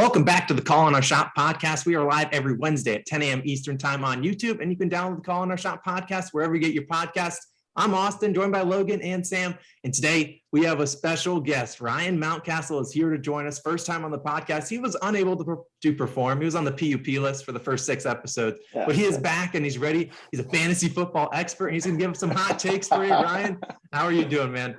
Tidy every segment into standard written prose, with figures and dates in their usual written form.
Welcome back to the Call on Our Shot podcast. We are live every Wednesday at 10 a.m. Eastern time on YouTube, and you can download the Call on Our Shot podcast wherever you get your podcasts. I'm Austin, joined by Logan and Sam, and today we have a special guest. Ryan Mountcastle is here to join us. First time on the podcast. He was unable to perform. He was on the PUP list for the first 6 episodes, but he is back and he's ready. He's a fantasy football expert, and he's going to give us some hot takes for you. Ryan, how are you doing, man?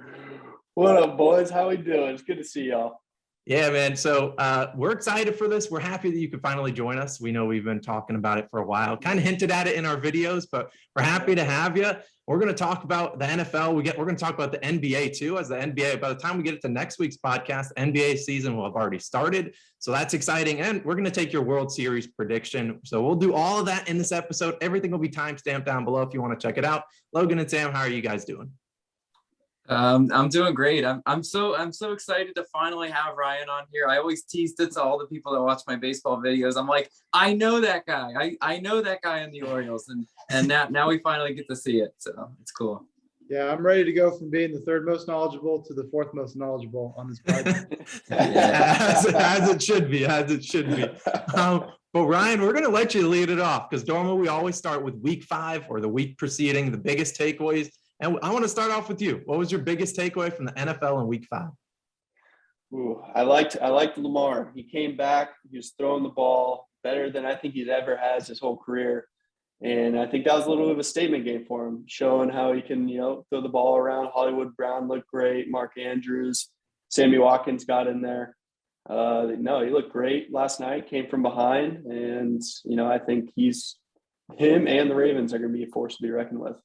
What up, boys? How we doing? It's good to see y'all. Yeah, man. So we're excited for this. We're happy that you could finally join us. We know we've been talking about it for a while, kind of hinted at it in our videos, but we're happy to have you. We're going to talk about the NFL. We're going to talk about the NBA too, as the NBA, by the time we get to next week's podcast, NBA season will have already started. So that's exciting. And we're going to take your World Series prediction. So we'll do all of that in this episode. Everything will be timestamped down below if you want to check it out. Logan and Sam, how are you guys doing? I'm doing great. I'm so excited to finally have Ryan on here. I always teased it to all the people that watch my baseball videos. I'm like, I know that guy. I know that guy in the Orioles, and now we finally get to see it. So it's cool. Yeah, I'm ready to go from being the 3rd most knowledgeable to the 4th most knowledgeable on this podcast. as it should be. But Ryan, we're going to let you lead it off because normally we always start with week 5 or the week preceding, the biggest takeaways. And I want to start off with you. What was your biggest takeaway from the NFL in week 5? Ooh, I liked Lamar. He came back. He was throwing the ball better than I think he's ever has his whole career. And I think that was a little bit of a statement game for him, showing how he can, throw the ball around. Hollywood Brown looked great. Mark Andrews, Sammy Watkins got in there. No, he looked great last night, came from behind. And, I think him and the Ravens are going to be a force to be reckoned with.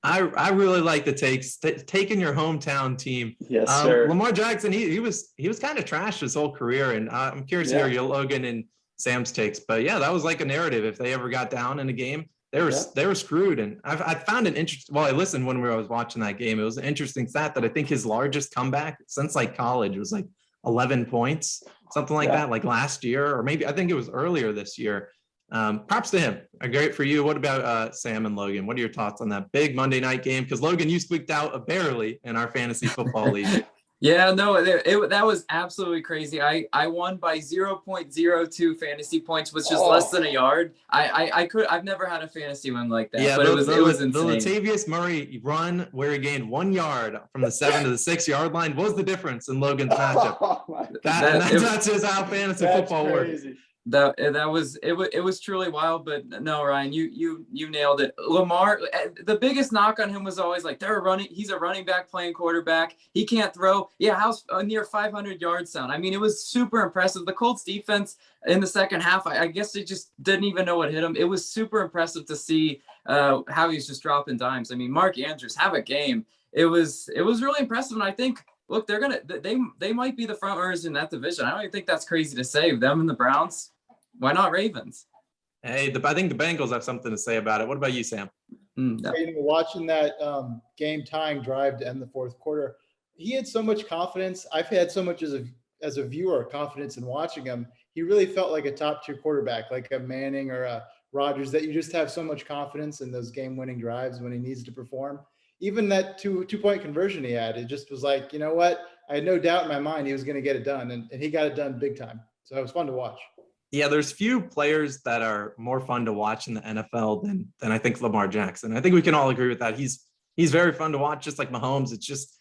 I really like the takes, taking your hometown team. Yes, sir. Lamar Jackson, he was kind of trashed his whole career, and I'm curious to hear your Logan and Sam's takes. But yeah, that was like a narrative. If they ever got down in a game, they were screwed. And I found it interesting. Well, I listened when I was watching that game. It was an interesting stat that I think his largest comeback since like college was like 11 points, something like that, like last year, or maybe I think it was earlier this year. Props to him. Great for you. What about Sam and Logan? What are your thoughts on that big Monday night game? Because Logan, you squeaked out barely in our fantasy football league. Yeah, no, that was absolutely crazy. I won by 0.02 fantasy points, which is less than a yard. I've never had a fantasy win like that. Yeah, but it was insane. The Latavius Murray run where he gained 1 yard from the 7 to the 6 yard line was the difference in Logan's matchup. That's just how fantasy football works. It was truly wild, but no, Ryan, you nailed it. Lamar, the biggest knock on him was always like he's a running back playing quarterback. He can't throw. Yeah, how's a near 500 yard sound? I mean, it was super impressive. The Colts defense in the second half, I guess they just didn't even know what hit him. It was super impressive to see how he's just dropping dimes. I mean, Mark Andrews, have a game. It was really impressive, and I think, look, they might be the front runners in that division. I don't even think that's crazy to say. Them and the Browns. Why not Ravens? Hey, I think the Bengals have something to say about it. What about you, Sam? No. Watching that game-tying drive to end the 4th quarter, he had so much confidence. I've had so much as a viewer confidence in watching him. He really felt like a top-tier quarterback, like a Manning or a Rodgers, that you just have so much confidence in those game-winning drives when he needs to perform. Even that two-point conversion he had, it just was like, you know what? I had no doubt in my mind he was going to get it done, and he got it done big time. So it was fun to watch. Yeah, there's few players that are more fun to watch in the NFL than I think Lamar Jackson. I think we can all agree with that. He's very fun to watch, just like Mahomes. It's just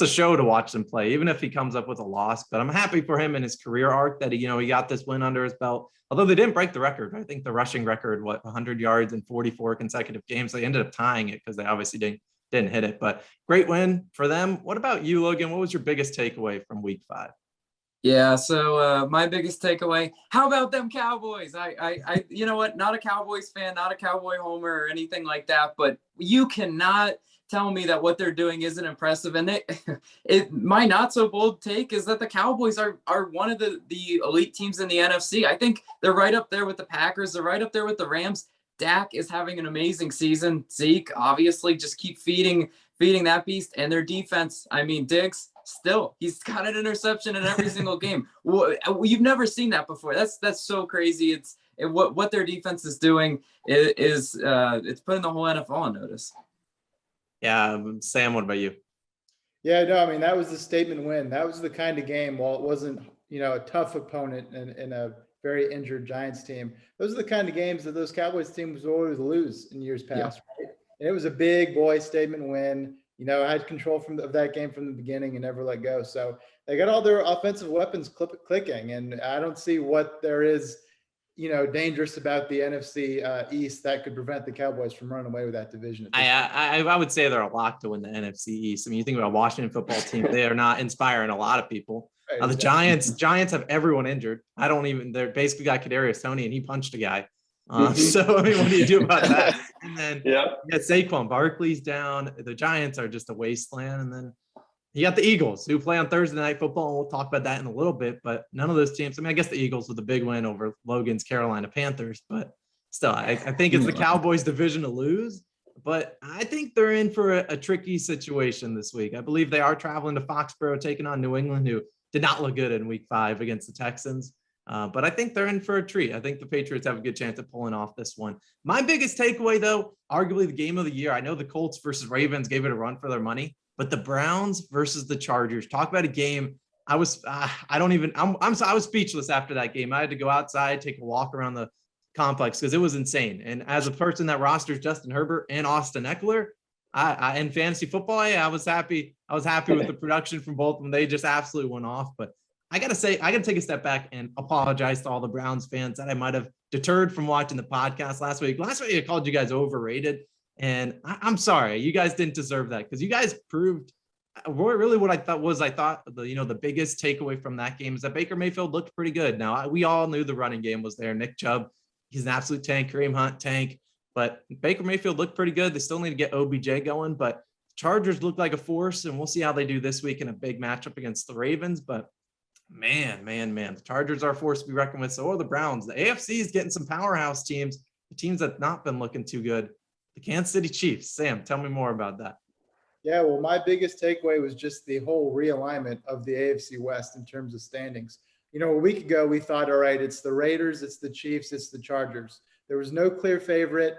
a show to watch him play, even if he comes up with a loss. But I'm happy for him in his career arc that he got this win under his belt. Although they didn't break the record. I think the rushing record, 100 yards in 44 consecutive games. They ended up tying it because they obviously didn't hit it. But great win for them. What about you, Logan? What was your biggest takeaway from week 5? Yeah, so my biggest takeaway, how about them Cowboys? I you know what, not a Cowboys fan, not a Cowboy homer or anything like that, but you cannot tell me that what they're doing isn't impressive. And my not so bold take is that the Cowboys are one of the elite teams in the NFC. I think they're right up there with the Packers. They're right up there with the Rams. Dak is having an amazing season. Zeke, obviously, just keep feeding that beast. And their defense, I mean, Diggs, still, he's got an interception in every single game. You've never seen that before. That's so crazy. What their defense is doing is it's putting the whole NFL on notice. Yeah, Sam, what about you? Yeah, no, I mean, that was the statement win. That was the kind of game, while it wasn't, a tough opponent in a very injured Giants team. Those are the kind of games that those Cowboys teams always lose in years past, right? And it was a big boy statement win. I had control of that game from the beginning and never let go. So they got all their offensive weapons clicking, and I don't see what there is, dangerous about the NFC East that could prevent the Cowboys from running away with that division. I would say they're a lock to win the NFC East. I mean, you think about Washington football team, they are not inspiring a lot of people. Right, The Giants have everyone injured. They're basically got Kadarius Toney and he punched a guy. So, I mean, what do you do about that? And then you got Saquon Barkley's down. The Giants are just a wasteland. And then you got the Eagles who play on Thursday Night Football. And we'll talk about that in a little bit, but none of those teams. I mean, I guess the Eagles with the big win over Logan's Carolina Panthers, but still, I think it's the Cowboys division to lose. But I think they're in for a tricky situation this week. I believe they are traveling to Foxborough, taking on New England, who did not look good in week 5 against the Texans. But I think they're in for a treat. I think the Patriots have a good chance of pulling off this one. My biggest takeaway, though, arguably the game of the year. I know the Colts versus Ravens gave it a run for their money, but the Browns versus the Chargers. Talk about a game. I was speechless after that game. I had to go outside, take a walk around the complex because it was insane. And as a person that rosters Justin Herbert and Austin Eckler, I in fantasy football, I was happy. I was happy with the production from both of them. They just absolutely went off. But I got to take a step back and apologize to all the Browns fans that I might have deterred from watching the podcast last week. Last week, I called you guys overrated. And I'm sorry, you guys didn't deserve that because you guys proved really what I thought the biggest takeaway from that game is that Baker Mayfield looked pretty good. Now, we all knew the running game was there. Nick Chubb, he's an absolute tank. Kareem Hunt, tank. But Baker Mayfield looked pretty good. They still need to get OBJ going. But Chargers look like a force, and we'll see how they do this week in a big matchup against the Ravens. But man, the Chargers are a force to be reckoned with. So are the Browns. The AFC is getting some powerhouse teams, the teams that have not been looking too good. The Kansas City Chiefs. Sam, tell me more about that. Yeah, well, my biggest takeaway was just the whole realignment of the AFC West in terms of standings. A week ago, we thought, all right, it's the Raiders, it's the Chiefs, it's the Chargers. There was no clear favorite.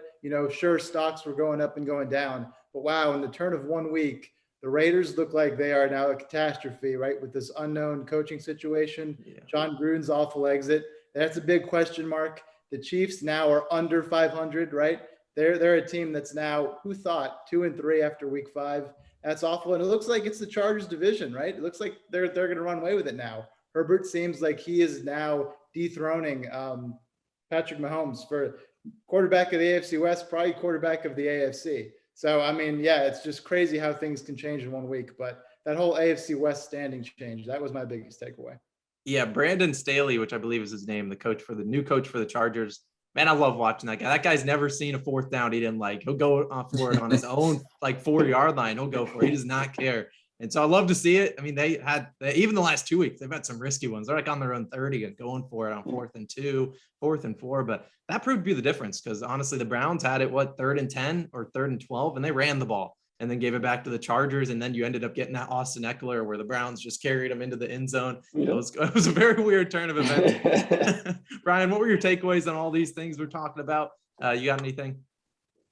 Sure, stocks were going up and going down. But wow, in the turn of 1 week, the Raiders look like they are now a catastrophe, right? With this unknown coaching situation, John Gruden's awful exit. That's a big question mark. The Chiefs now are under 500, right? They're a team that's now, who thought, 2-3 after week 5. That's awful. And it looks like it's the Chargers division, right? It looks like they're going to run away with it now. Herbert seems like he is now dethroning Patrick Mahomes for quarterback of the AFC West, probably quarterback of the AFC. So, I mean, it's just crazy how things can change in 1 week. But that whole AFC West standing change, that was my biggest takeaway. Yeah, Brandon Staley, which I believe is his name, the new coach for the Chargers. Man, I love watching that guy. That guy's never seen a 4th down he didn't like. He'll go for it on his own 4-yard line. He'll go for it. He does not care. And so I love to see it. I mean, even the last 2 weeks, they've had some risky ones. They're on their own 30 and going for it on 4th and 2, 4th and 4. But that proved to be the difference because honestly, the Browns had it, 3rd and 10 or 3rd and 12, and they ran the ball and then gave it back to the Chargers. And then you ended up getting that Austin Eckler where the Browns just carried him into the end zone. Yep. It was a very weird turn of events. Brian, what were your takeaways on all these things we're talking about? You got anything?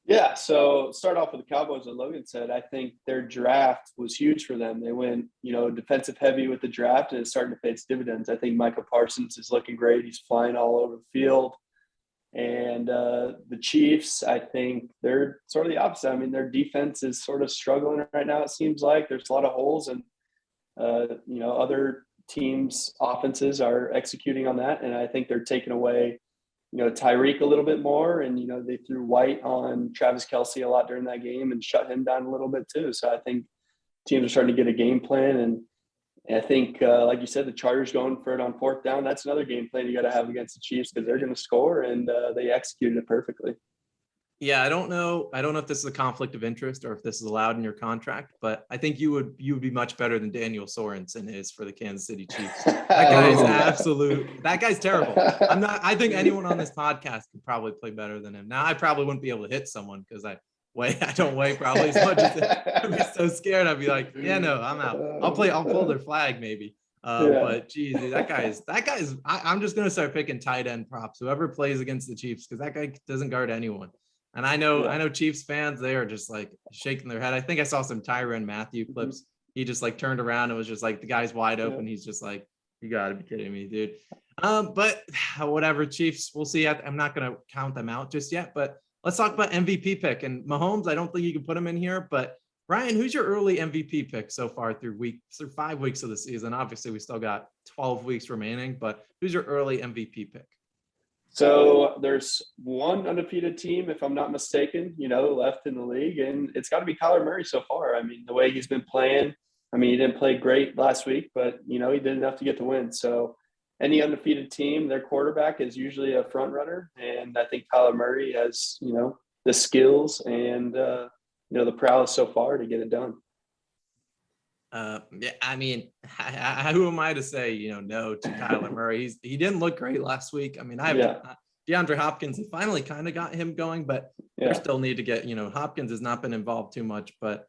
Yeah, so start off with the Cowboys, as Logan said. I think their draft was huge for them. They went, defensive heavy with the draft, and it's starting to pay its dividends. I think Micah Parsons is looking great. He's flying all over the field. And the Chiefs, I think they're sort of the opposite. I mean, their defense is sort of struggling right now, it seems like. There's a lot of holes, and, other teams' offenses are executing on that. And I think they're taking away Tyreek a little bit more, and they threw White on Travis Kelce a lot during that game and shut him down a little bit too. So I think teams are starting to get a game plan, and I think, like you said, the Chargers going for it on 4th down. That's another game plan you got to have against the Chiefs because they're going to score, and they executed it perfectly. Yeah, I don't know if this is a conflict of interest or if this is allowed in your contract, but I think you would be much better than Daniel Sorensen is for the Kansas City Chiefs. That guy is that guy's terrible. I think anyone on this podcast could probably play better than him. Now I probably wouldn't be able to hit someone because I don't weigh probably as much as I'd be so scared. I'd be like, I'm out. I'll pull their flag maybe. But geez, dude, that guy is I'm just gonna start picking tight end props, whoever plays against the Chiefs, because that guy doesn't guard anyone. And I know Chiefs fans, they are just shaking their head. I think I saw some Tyrann Mathieu clips. He just turned around and was just the guy's wide open. He's just You got to be kidding me, dude. But whatever, Chiefs, we'll see. I'm not going to count them out just yet, but let's talk about MVP pick. And Mahomes, I don't think you can put him in here, but Ryan, who's your early MVP pick so far through 5 weeks of the season? Obviously, we still got 12 weeks remaining, but who's your early MVP pick? So there's one undefeated team, if I'm not mistaken, left in the league, and it's got to be Kyler Murray so far. I mean, the way he's been playing, he didn't play great last week, but, he did enough to get the win. So any undefeated team, their quarterback is usually a front runner, and I think Kyler Murray has, the skills and, the prowess so far to get it done. Yeah, I mean, who am I to say, no to Kyler Murray? He didn't look great last week. I mean, I have DeAndre Hopkins. He finally kind of got him going, but they still need to get, Hopkins has not been involved too much. But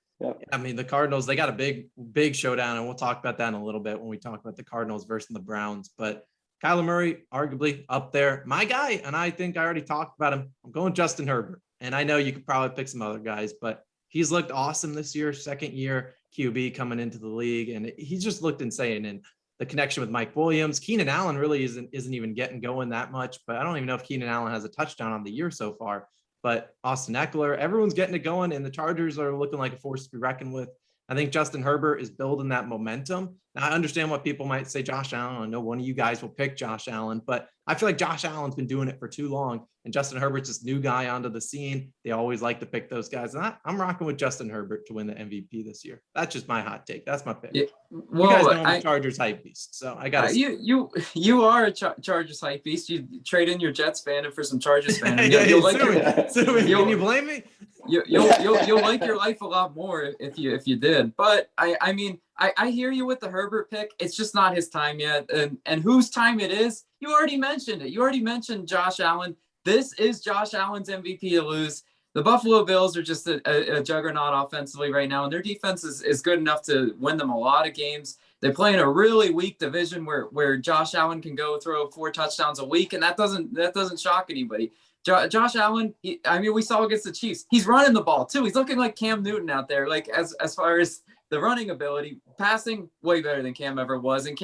I mean, the Cardinals, they got a big showdown, and we'll talk about that in a little bit when we talk about the Cardinals versus the Browns. But Kyler Murray, arguably up there, my guy, and I think I already talked about him. I'm going Justin Herbert, and I know you could probably pick some other guys, but he's looked awesome this year, second year QB coming into the league, and he's just looked insane. And the connection with Mike Williams, Keenan Allen really isn't even getting going that much, but I don't even know if Keenan Allen has a touchdown on the year so far. But Austin Eckler, everyone's getting it going, and the Chargers are looking like a force to be reckoned with. I think Justin Herbert is building that momentum. Now, I understand what people might say, Josh Allen. I know one of you guys will pick Josh Allen, but I feel like Josh Allen's been doing it for too long, and Justin Herbert's this new guy onto the scene. They always like to pick those guys. And I'm rocking with Justin Herbert to win the MVP this year. That's just my hot take. That's my pick. Yeah. Well, you guys know I'm a Chargers hype beast, so I got you are a Chargers hype beast. You trade in your Jets fandom for some Chargers fandom. Can you blame me? You'll like your life a lot more if you did. But I mean, I hear you with the Herbert pick. It's just not his time yet. And whose time it is, you already mentioned it. You already mentioned Josh Allen. This is Josh Allen's MVP to lose. The Buffalo Bills are just a juggernaut offensively right now, and their defense is good enough to win them a lot of games. They play in a really weak division where Josh Allen can go throw 4 touchdowns a week, and that doesn't shock anybody. Josh Allen, we saw against the Chiefs. He's running the ball too. He's looking like Cam Newton out there. Like as far as the running ability, passing way better than Cam ever was. And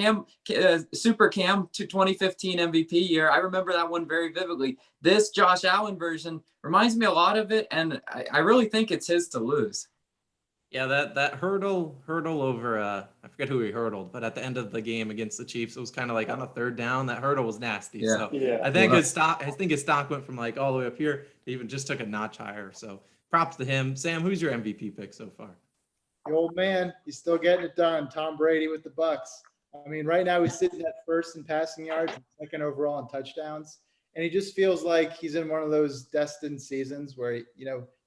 Super Cam to 2015 MVP year, I remember that one very vividly. This Josh Allen version reminds me a lot of it, and I really think it's his to lose. Yeah, that hurdle over I forget who he hurdled, but at the end of the game against the Chiefs, it was kind of like on a third down. That hurdle was nasty. Yeah. So I think his stock went from like all the way up here to even just took a notch higher. So props to him. Sam, who's your MVP pick so far? The old man, he's still getting it done. Tom Brady with the Bucs. I mean, right now he's sitting at first in passing yards, and second overall in touchdowns, and he just feels like he's in one of those destined seasons where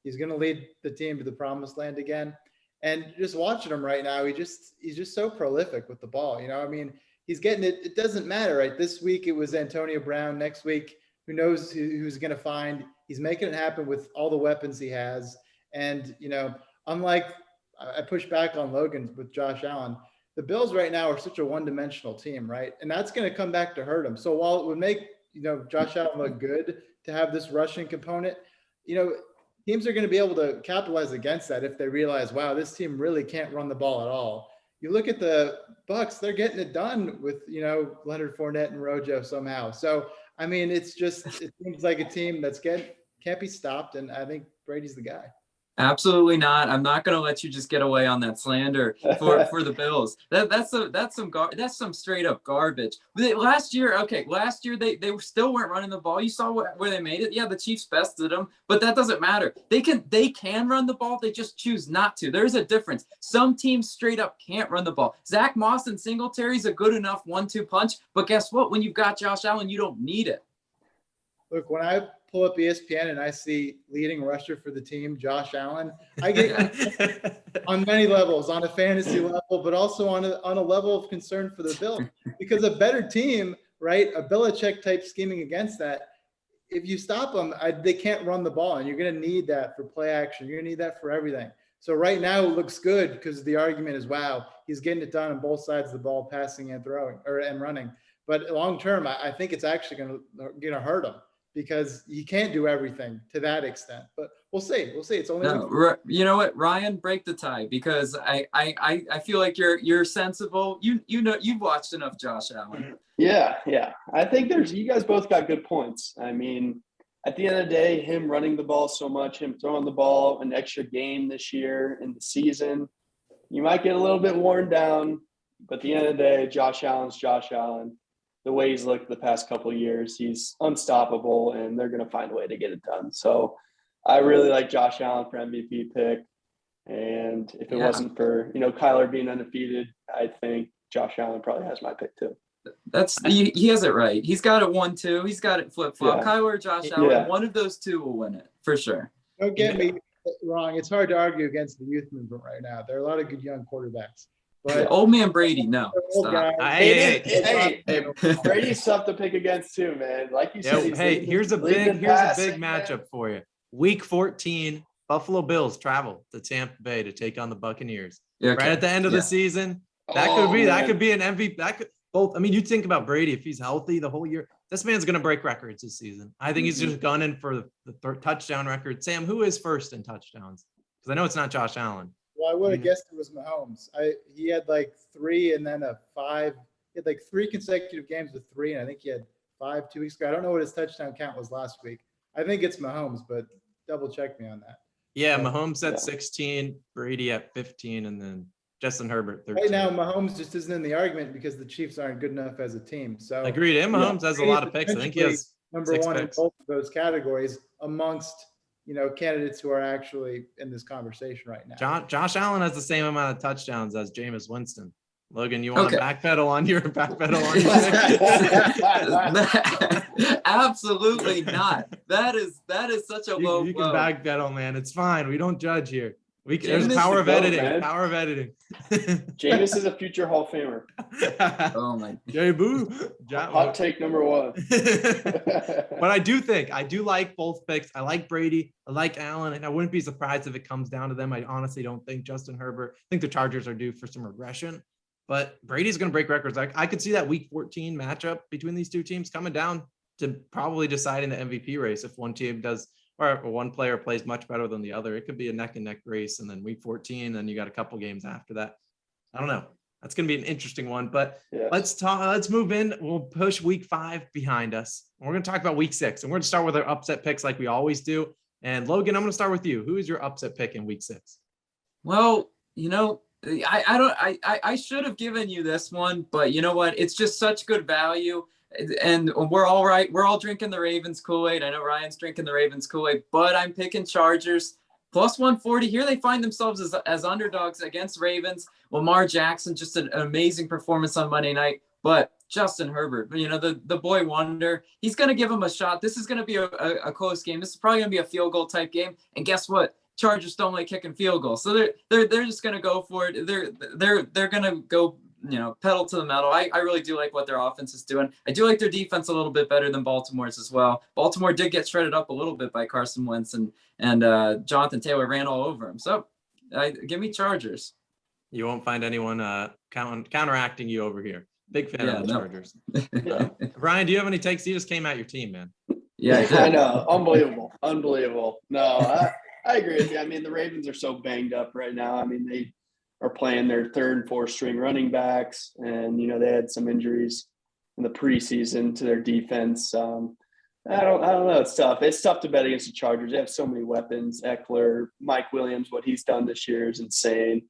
he's going to lead the team to the promised land again. And just watching him right now, he's just so prolific with the ball. I mean, he's getting it. It doesn't matter, right? This week it was Antonio Brown. Next week, who knows who's going to find? He's making it happen with all the weapons he has. And unlike I push back on Logan with Josh Allen, the Bills right now are such a one-dimensional team, right? And that's going to come back to hurt him. So while it would make Josh Allen look good to have this rushing component, teams are going to be able to capitalize against that if they realize, wow, this team really can't run the ball at all. You look at the Bucs; they're getting it done with Leonard Fournette and Rojo somehow. So I mean, it seems like a team that's can't be stopped, and I think Brady's the guy. Absolutely not. I'm not going to let you just get away on that slander for the Bills. That's some straight up garbage. Last year they still weren't running the ball. You saw where they made it. Yeah, the Chiefs bested them, but that doesn't matter. They can run the ball. They just choose not to. There's a difference. Some teams straight up can't run the ball. Zach Moss and Singletary's a good enough 1-2 punch, but guess what? When you've got Josh Allen, you don't need it. Look, when I pull up ESPN and I see leading rusher for the team, Josh Allen, I get on many levels, on a fantasy level, but also on a level of concern for the Bills, because a better team, right? A Belichick type scheming against that. If you stop them, they can't run the ball, and you're going to need that for play action. You're going to need that for everything. So right now it looks good because the argument is, wow, he's getting it done on both sides of the ball, passing and throwing and running. But long term, I think it's actually going to hurt him, because you can't do everything to that extent. But we'll see. We'll see. It's only you know what, Ryan, break the tie, because I feel like you're sensible. You know, you've watched enough Josh Allen. Yeah. I think you guys both got good points. I mean, at the end of the day, him running the ball so much, him throwing the ball an extra game this year in the season, you might get a little bit worn down. But at the end of the day, Josh Allen's Josh Allen. The way he's looked the past couple of years, he's unstoppable, and they're going to find a way to get it done. So I really like Josh Allen for MVP pick. And if it wasn't for, Kyler being undefeated, I think Josh Allen probably has my pick too. He has it right. He's got it 1-2. He's got it flip-flop. Yeah. Kyler or Josh Allen, one of those two will win it for sure. Don't get me wrong. It's hard to argue against the youth movement right now. There are a lot of good young quarterbacks. But old man Brady, no. Stop. Hey, Brady's tough to pick against too, man. Like you said, here's a big matchup for you. Week 14, Buffalo Bills travel to Tampa Bay to take on the Buccaneers. Yeah, okay. Right at the end of the season. That could be an MVP. That could both. I mean, you think about Brady, if he's healthy the whole year, this man's going to break records this season. I think he's just gunning for the touchdown record. Sam, who is first in touchdowns? Because I know it's not Josh Allen. Well, I would have guessed it was Mahomes. He had like 3 and then a 5. He had like 3 consecutive games with 3, and I think he had 5 2 weeks ago. I don't know what his touchdown count was last week. I think it's Mahomes, but double check me on that. Yeah, Mahomes at 16, Brady at 15, and then Justin Herbert 13. Right now, Mahomes just isn't in the argument because the Chiefs aren't good enough as a team. So agreed. And Mahomes has a lot of picks. I think he has number 1 in both of those categories amongst candidates who are actually in this conversation right now. Josh Allen has the same amount of touchdowns as Jameis Winston. Logan, you want to backpedal on your pick? Absolutely not. That is such a low. You can backpedal, man. It's fine. We don't judge here. There's power of editing. Man. Power of editing. Jameis is a future Hall of Famer. Oh my. J-Boo. Hot take number 1. But I do like both picks. I like Brady. I like Allen, and I wouldn't be surprised if it comes down to them. I honestly don't think Justin Herbert. I think the Chargers are due for some regression. But Brady's going to break records. I could see that Week 14 matchup between these two teams coming down to probably deciding the MVP race if one team does. Or one player plays much better than the other. It could be a neck and neck race. And then Week 14, then you got a couple games after that. I don't know. That's going to be an interesting one, but let's move in. We'll push Week 5 behind us. We're going to talk about Week 6, and we're going to start with our upset picks like we always do. And Logan, I'm going to start with you. Who is your upset pick in Week 6? Well, I should have given you this one, but you know what? It's just such good value. And we're all right. We're all drinking the Ravens Kool-Aid. I know Ryan's drinking the Ravens Kool-Aid, but I'm picking Chargers. Plus 140. Here they find themselves as underdogs against Ravens. Lamar Jackson, just an amazing performance on Monday night. But Justin Herbert, the boy wonder, he's going to give him a shot. This is going to be a close game. This is probably going to be a field goal type game. And guess what? Chargers don't like kicking field goals. So they're just going to go for it. They're going to go pedal to the metal. I really do like what their offense is doing. I do like their defense a little bit better than Baltimore's as well. Baltimore did get shredded up a little bit by Carson Wentz, and Jonathan Taylor ran all over him. So give me Chargers. You won't find anyone counteracting you over here. Big fan of the Chargers. Ryan, do you have any takes? You just came out your team, man. Yeah, I know. Unbelievable. No, I agree with you. I mean, the Ravens are so banged up right now. I mean, they are playing their 3rd and 4th string running backs, and they had some injuries in the preseason to their defense. I don't know. It's tough. It's tough to bet against the Chargers. They have so many weapons. Eckler, Mike Williams, what he's done this year is insane,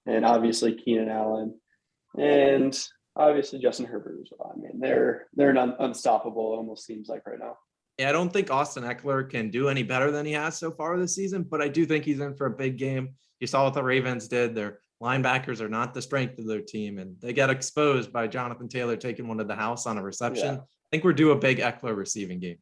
and obviously Keenan Allen, and obviously Justin Herbert as well. I mean, they're unstoppable. It almost seems like right now. Yeah, I don't think Austin Eckler can do any better than he has so far this season, but I do think he's in for a big game. You saw what the Ravens did. Their linebackers are not the strength of their team, and they got exposed by Jonathan Taylor taking one to the house on a reception. Yeah. I think we're due a big Eckler receiving game.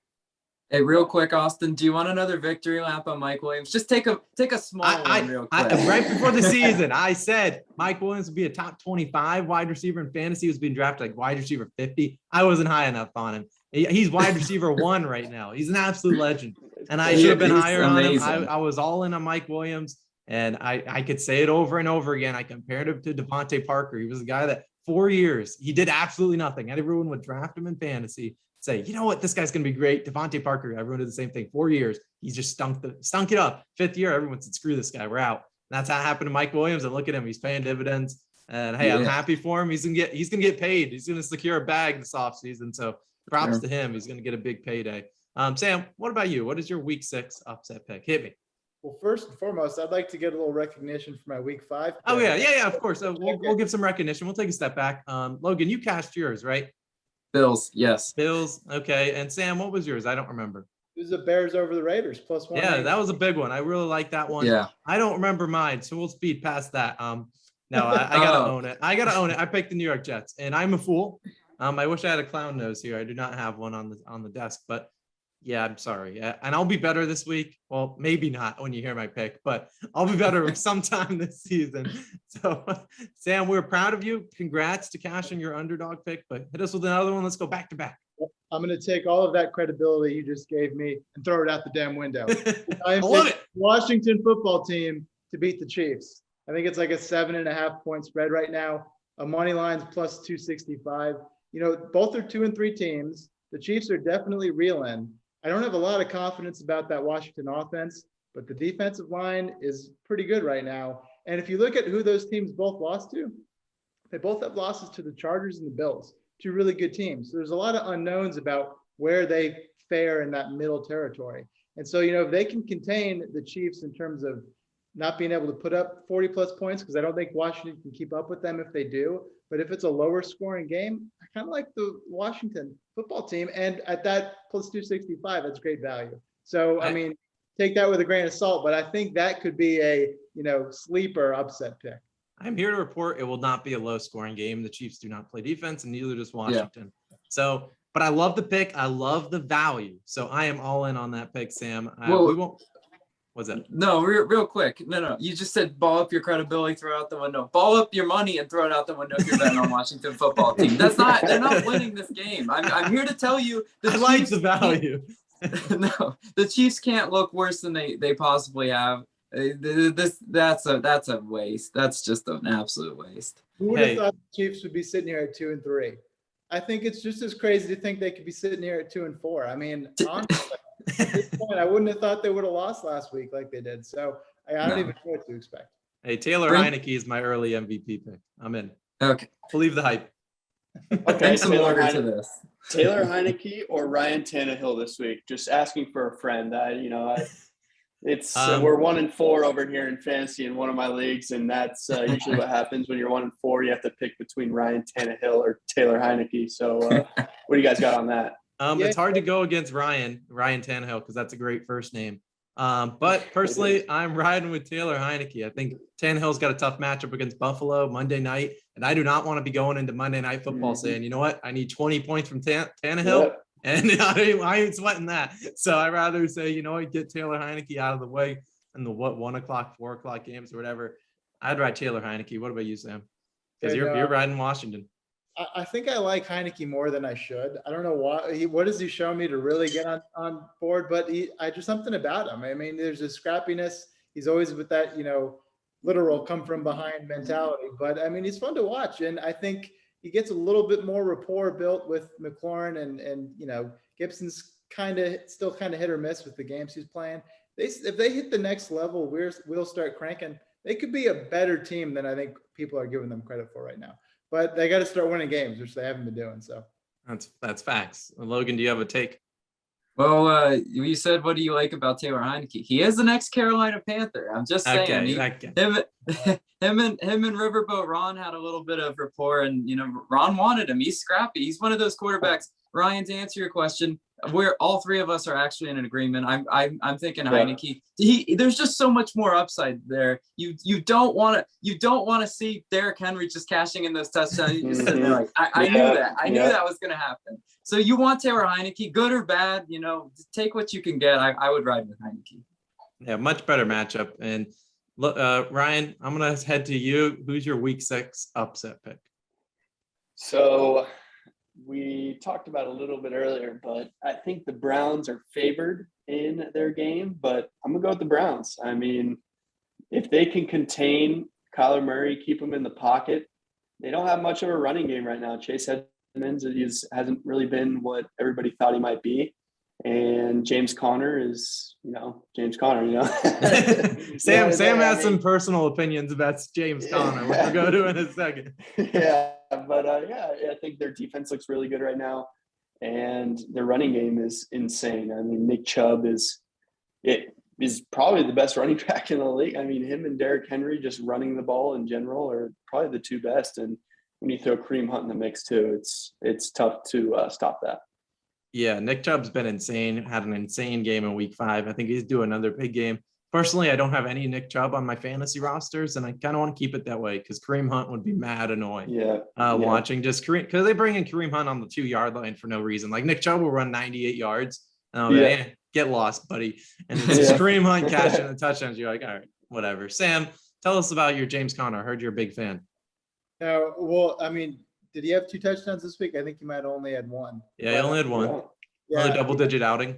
Hey, real quick, Austin, do you want another victory lap on Mike Williams? Just take a small one real quick. Right before the season, I said Mike Williams would be a top 25 wide receiver in fantasy. He was being drafted like wide receiver 50. I wasn't high enough on him. He's wide receiver 1 right now. He's an absolute legend. And I should have been higher on him. I was all in on Mike Williams. And I could say it over and over again. I compared him to Devontae Parker. He was a guy that 4 years, he did absolutely nothing. And everyone would draft him in fantasy. say, you know what, this guy's going to be great. Devontae Parker, everyone did the same thing. 4 years, he's just stunk it up. 5th year, everyone said, screw this guy, we're out. And that's how it happened to Mike Williams. And look at him, he's paying dividends. And hey, I'm happy for him. He's gonna get paid. He's gonna secure a bag this offseason. So props to him. He's gonna get a big payday. Sam, what about you? What is your week 6 upset pick? Hit me. Well, first and foremost, I'd like to get a little recognition for my week 5 pick. Oh yeah, of course. We'll give some recognition. We'll take a step back. Logan, you cast yours, right? Bills, yes. Bills, okay. And Sam, what was yours? I don't remember. It was the Bears over the Raiders +1. Yeah, that was a big one. I really like that one. Yeah. I don't remember mine, so we'll speed past that. No, I gotta own it. I picked the New York Jets, and I'm a fool. I wish I had a clown nose here. I do not have one on the desk, but yeah, I'm sorry. And I'll be better this week. Well, maybe not when you hear my pick, but I'll be better sometime this season. So, Sam, we're proud of you. Congrats to cashing your underdog pick, but hit us with another one. Let's go back to back. I'm going to take all of that credibility you just gave me and throw it out the damn window. I love it. Washington football team to beat the Chiefs. I think it's like a 7.5 point spread right now. A money line's +265. Both are 2 and 3 teams. The Chiefs are definitely reeling. I don't have a lot of confidence about that Washington offense, but the defensive line is pretty good right now. And if you look at who those teams both lost to, they both have losses to the Chargers and the Bills, 2 really good teams. So there's a lot of unknowns about where they fare in that middle territory. And so, if they can contain the Chiefs in terms of not being able to put up 40+ points, because I don't think Washington can keep up with them if they do. But if it's a lower scoring game, I kind of like the Washington football team. And at that +265, that's great value. So, take that with a grain of salt, but I think that could be a, sleeper upset pick. I'm here to report it will not be a low scoring game. The Chiefs do not play defense, and neither does Washington. Yeah. So, but I love the pick. I love the value. So I am all in on that pick, Sam. We won't. What's that? No, real quick. No. You just said ball up your credibility, throw it out the window. Ball up your money and throw it out the window if you're betting on Washington football team. They're not winning this game. I'm here to tell you I like the value. No, the Chiefs can't look worse than they possibly have. That's a waste. That's just an absolute waste. Who would have thought the Chiefs would be sitting here at 2 and 3? I think it's just as crazy to think they could be sitting here at 2 and 4. I mean, honestly, at this point, I wouldn't have thought they would have lost last week like they did. So I don't even know what to expect. Hey, Taylor Heinicke is my early MVP pick. I'm in. Okay. Believe the hype. Okay, Taylor Heinicke or Ryan Tannehill this week. Just asking for a friend. We're 1 and 4 over here in fantasy in one of my leagues, and that's usually what happens when you're 1 and 4. You have to pick between Ryan Tannehill or Taylor Heinicke. So, what do you guys got on that? It's hard to go against Ryan Tannehill because that's a great first name. But personally, I'm riding with Taylor Heinicke. I think Tannehill's got a tough matchup against Buffalo Monday night, and I do not want to be going into Monday Night Football saying, you know what, I need 20 points from Tannehill. Yep. And I ain't sweating that. So I'd rather say, you know what, get Taylor Heinicke out of the way in the 1 o'clock, 4 o'clock games or whatever. I'd ride Taylor Heinicke. What about you, Sam? Because you're riding Washington. I think I like Heinicke more than I should. I don't know why. What does he show me to really get on board? But I just something about him. I mean, there's a scrappiness. He's always with that, literal come from behind mentality. But I mean, he's fun to watch, and I think he gets a little bit more rapport built with McLaurin and Gibson's still kind of hit or miss with the games he's playing. If they hit the next level, we'll start cranking. They could be a better team than I think people are giving them credit for right now. But they got to start winning games, which they haven't been doing. So that's facts. Logan, do you have a take? Well, you said, what do you like about Taylor Heinicke? He is the next Carolina Panther. I'm just saying. Him and Riverboat Ron had a little bit of rapport, and Ron wanted him. He's scrappy. He's one of those quarterbacks. Ryan, to answer your question, we're all 3 of us are actually in an agreement. I'm thinking Heinicke. There's just so much more upside there. You don't want to see Derrick Henry just cashing in those touchdowns. You just sitting there like, I knew that. I knew that was going to happen. So you want Taylor Heinicke, good or bad, take what you can get. I would ride with Heinicke. Yeah, much better matchup. And Ryan, I'm going to head to you. Who's your week 6 upset pick? So we talked about a little bit earlier, but I think the Browns are favored in their game, but I'm going to go with the Browns. I mean, if they can contain Kyler Murray, keep him in the pocket, they don't have much of a running game right now. Chase Simmons hasn't really been what everybody thought he might be. And James Conner is, James Conner, Sam has some personal opinions about James Conner, which we'll go to in a second. Yeah, but I think their defense looks really good right now, and their running game is insane. I mean, Nick Chubb is probably the best running back in the league. I mean, him and Derrick Henry just running the ball in general are probably the two best. And when you throw Kareem Hunt in the mix too, it's tough to stop that. Yeah, Nick Chubb's been insane, had an insane game in week 5. I think he's due another big game. Personally, I don't have any Nick Chubb on my fantasy rosters, and I kind of want to keep it that way because Kareem Hunt would be mad annoying. Watching just Kareem, because they bring in Kareem Hunt on the 2-yard line for no reason. Like Nick Chubb will run 98 yards. Get lost, buddy. And it's just Kareem Hunt catching the touchdowns. You're like, all right, whatever. Sam, tell us about your James Conner. I heard you're a big fan. Well, I mean, did he have 2 touchdowns this week? I think he might have only had 1. Yeah, he only had 1. Yeah, Really double-digit outing.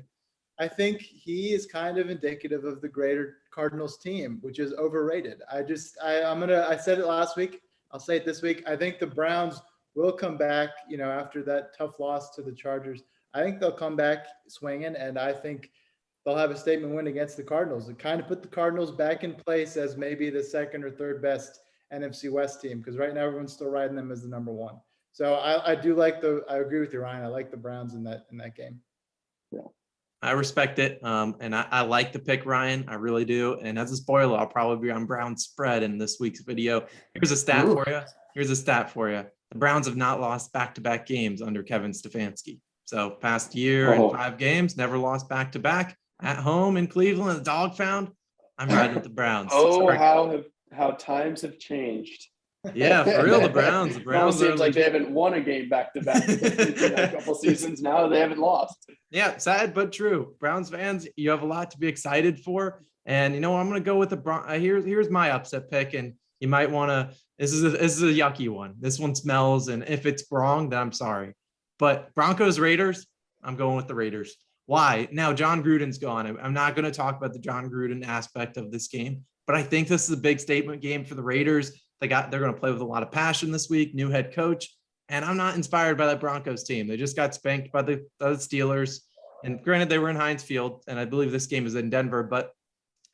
I think he is kind of indicative of the greater Cardinals team, which is overrated. I said it last week. I'll say it this week. I think the Browns will come back, after that tough loss to the Chargers. I think they'll come back swinging, and I think they'll have a statement win against the Cardinals and kind of put the Cardinals back in place as maybe the 2nd or 3rd best NFC West team, because right now everyone's still riding them as the number 1. So I agree with you, Ryan. I like the Browns in that game. Yeah. I respect it. And I like the pick, Ryan. I really do. And as a spoiler, I'll probably be on Brown's spread in this week's video. Here's a stat for you. The Browns have not lost back-to-back games under Kevin Stefanski. So past year and 5 games, never lost back-to-back. At home in Cleveland, the dog found. I'm riding with the Browns. How times have changed. Yeah, for real, the Browns. It seems like they haven't won a game back-to-back a couple seasons now. They haven't lost. Yeah, sad but true. Browns fans, you have a lot to be excited for. And I'm going to go with the here's my upset pick, and you might want to. This is a yucky one. This one smells, and if it's wrong, then I'm sorry. But Broncos Raiders, I'm going with the Raiders. Why? Now John Gruden's gone. I'm not going to talk about the John Gruden aspect of this game, but I think this is a big statement game for the Raiders. They're going to play with a lot of passion this week, new head coach. And I'm not inspired by that Broncos team. They just got spanked by the Steelers. And granted, they were in Heinz Field, and I believe this game is in Denver, but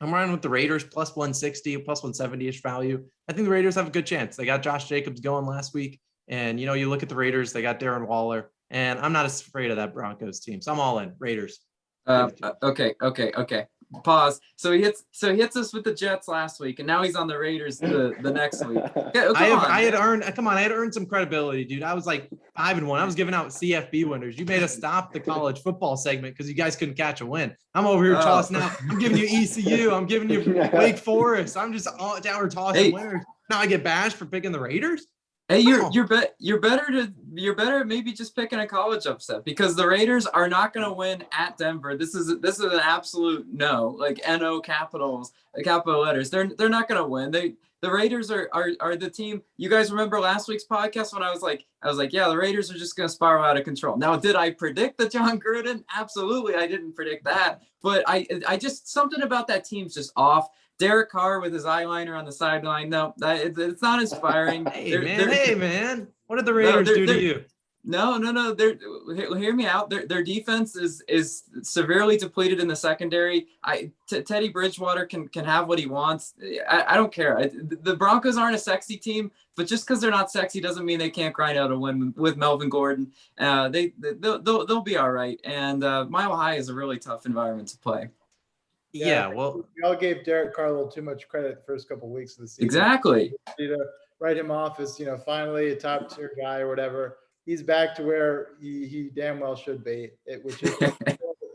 I'm running with the Raiders plus 160, plus 170-ish value. I think the Raiders have a good chance. They got Josh Jacobs going last week. And, you look at the Raiders, they got Darren Waller. And I'm not as afraid of that Broncos team. So I'm all in. Raiders. Okay. Pause. So he hits us with the Jets last week, and now he's on the Raiders the next week. I had earned some credibility, dude. I was like 5-1. I was giving out CFB winners. You made us stop the college football segment because you guys couldn't catch a win. I'm over here tossing out. I'm giving you ECU. I'm giving you Wake Forest. I'm just all down tossing winners. Now I get bashed for picking the Raiders. Hey, you're better maybe just picking a college upset, because the Raiders are not going to win at Denver. This is an absolute no, like NO capital letters. They're not going to win. The Raiders are the team. You guys remember last week's podcast when I was like, yeah, the Raiders are just going to spiral out of control. Now, did I predict the John Gruden? Absolutely, I didn't predict that. But I just, something about that team's just off. Derek Carr with his eyeliner on the sideline. No, it's not inspiring. Hey, man. What did the Raiders do to you? No. Hear me out. Their defense is severely depleted in the secondary. Teddy Bridgewater can have what he wants. I don't care. The Broncos aren't a sexy team, but just because they're not sexy doesn't mean they can't grind out a win with Melvin Gordon. They'll be all right. And Mile High is a really tough environment to play. Yeah, well, we all gave Derek Carr a little too much credit the first couple of weeks of the season. Exactly. To write him off as finally a top tier guy or whatever. He's back to where he damn well should be. Which is the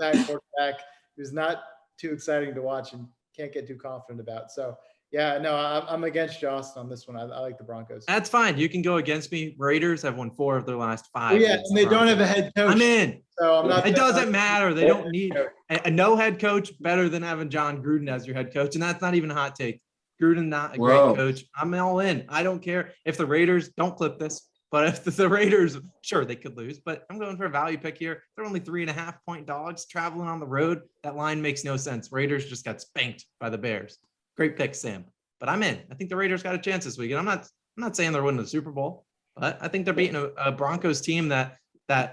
quarterback who's not too exciting to watch and can't get too confident about. So yeah, no, I'm against Joss on this one. I like the Broncos. That's fine. You can go against me. Raiders have won 4 of their last 5. Oh, yeah, and they don't have a head coach. I'm in. So I'm not. It doesn't matter. They don't need a no head coach better than having John Gruden as your head coach, and that's not even a hot take. Gruden not a great coach. I'm all in. I don't care if the Raiders don't clip this, but if the Raiders, sure they could lose, but I'm going for a value pick here. They're only 3.5-point dogs traveling on the road. That line makes no sense. Raiders just got spanked by the Bears. Great pick, Sam. But I'm in. I think the Raiders got a chance this week. And I'm not saying they're winning the Super Bowl, but I think they're beating a Broncos team that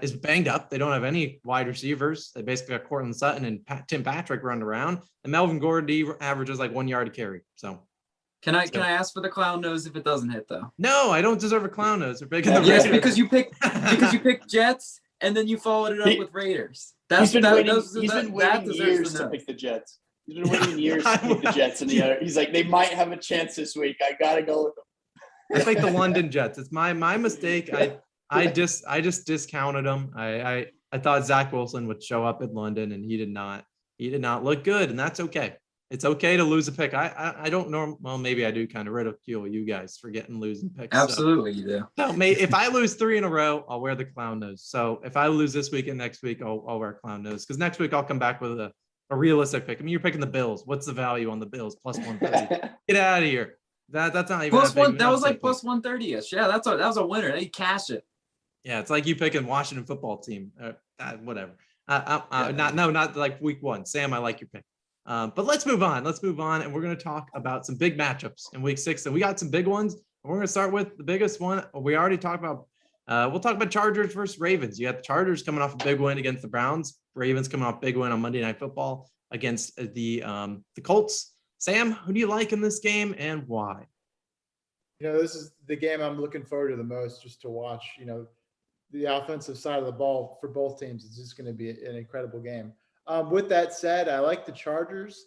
is banged up. They don't have any wide receivers. They basically got Cortland Sutton and Tim Patrick running around, and Melvin Gordon averages like 1 yard to carry. So. Can I ask for the clown nose if it doesn't hit though? No, I don't deserve a clown nose. They're picking the yes, Raiders. because you picked Jets and then you followed it up with Raiders. He's been waiting years to pick the Jets. He's been waiting years to pick the Jets, and he's like, they might have a chance this week. I gotta go with them. I think the London Jets. It's my mistake. I just discounted them. I thought Zach Wilson would show up in London, and he did not. He did not look good, and that's okay. It's okay to lose a pick. I don't know. Well, maybe I do kind of ridicule you guys for getting losing picks. Absolutely, you do. No, if I lose 3 in a row, I'll wear the clown nose. So if I lose this week and next week, I'll wear clown nose, because next week I'll come back with a realistic pick. I mean, you're picking the Bills. What's the value on the Bills? Plus 130. Get out of here. That's not even plus one. That was like plus 130ish. Yeah, that was a winner. They cash it. Yeah, it's like you picking Washington football team. Whatever. Not like week 1. Sam, I like your pick. But let's move on. And we're going to talk about some big matchups in week 6. And we got some big ones. And we're going to start with the biggest one. We already talked about. We'll talk about Chargers versus Ravens. You got the Chargers coming off a big win against the Browns. Ravens coming off a big win on Monday Night Football against the Colts. Sam, who do you like in this game and why? This is the game I'm looking forward to the most, just to watch. The offensive side of the ball for both teams is just going to be an incredible game. With that said, I like the Chargers.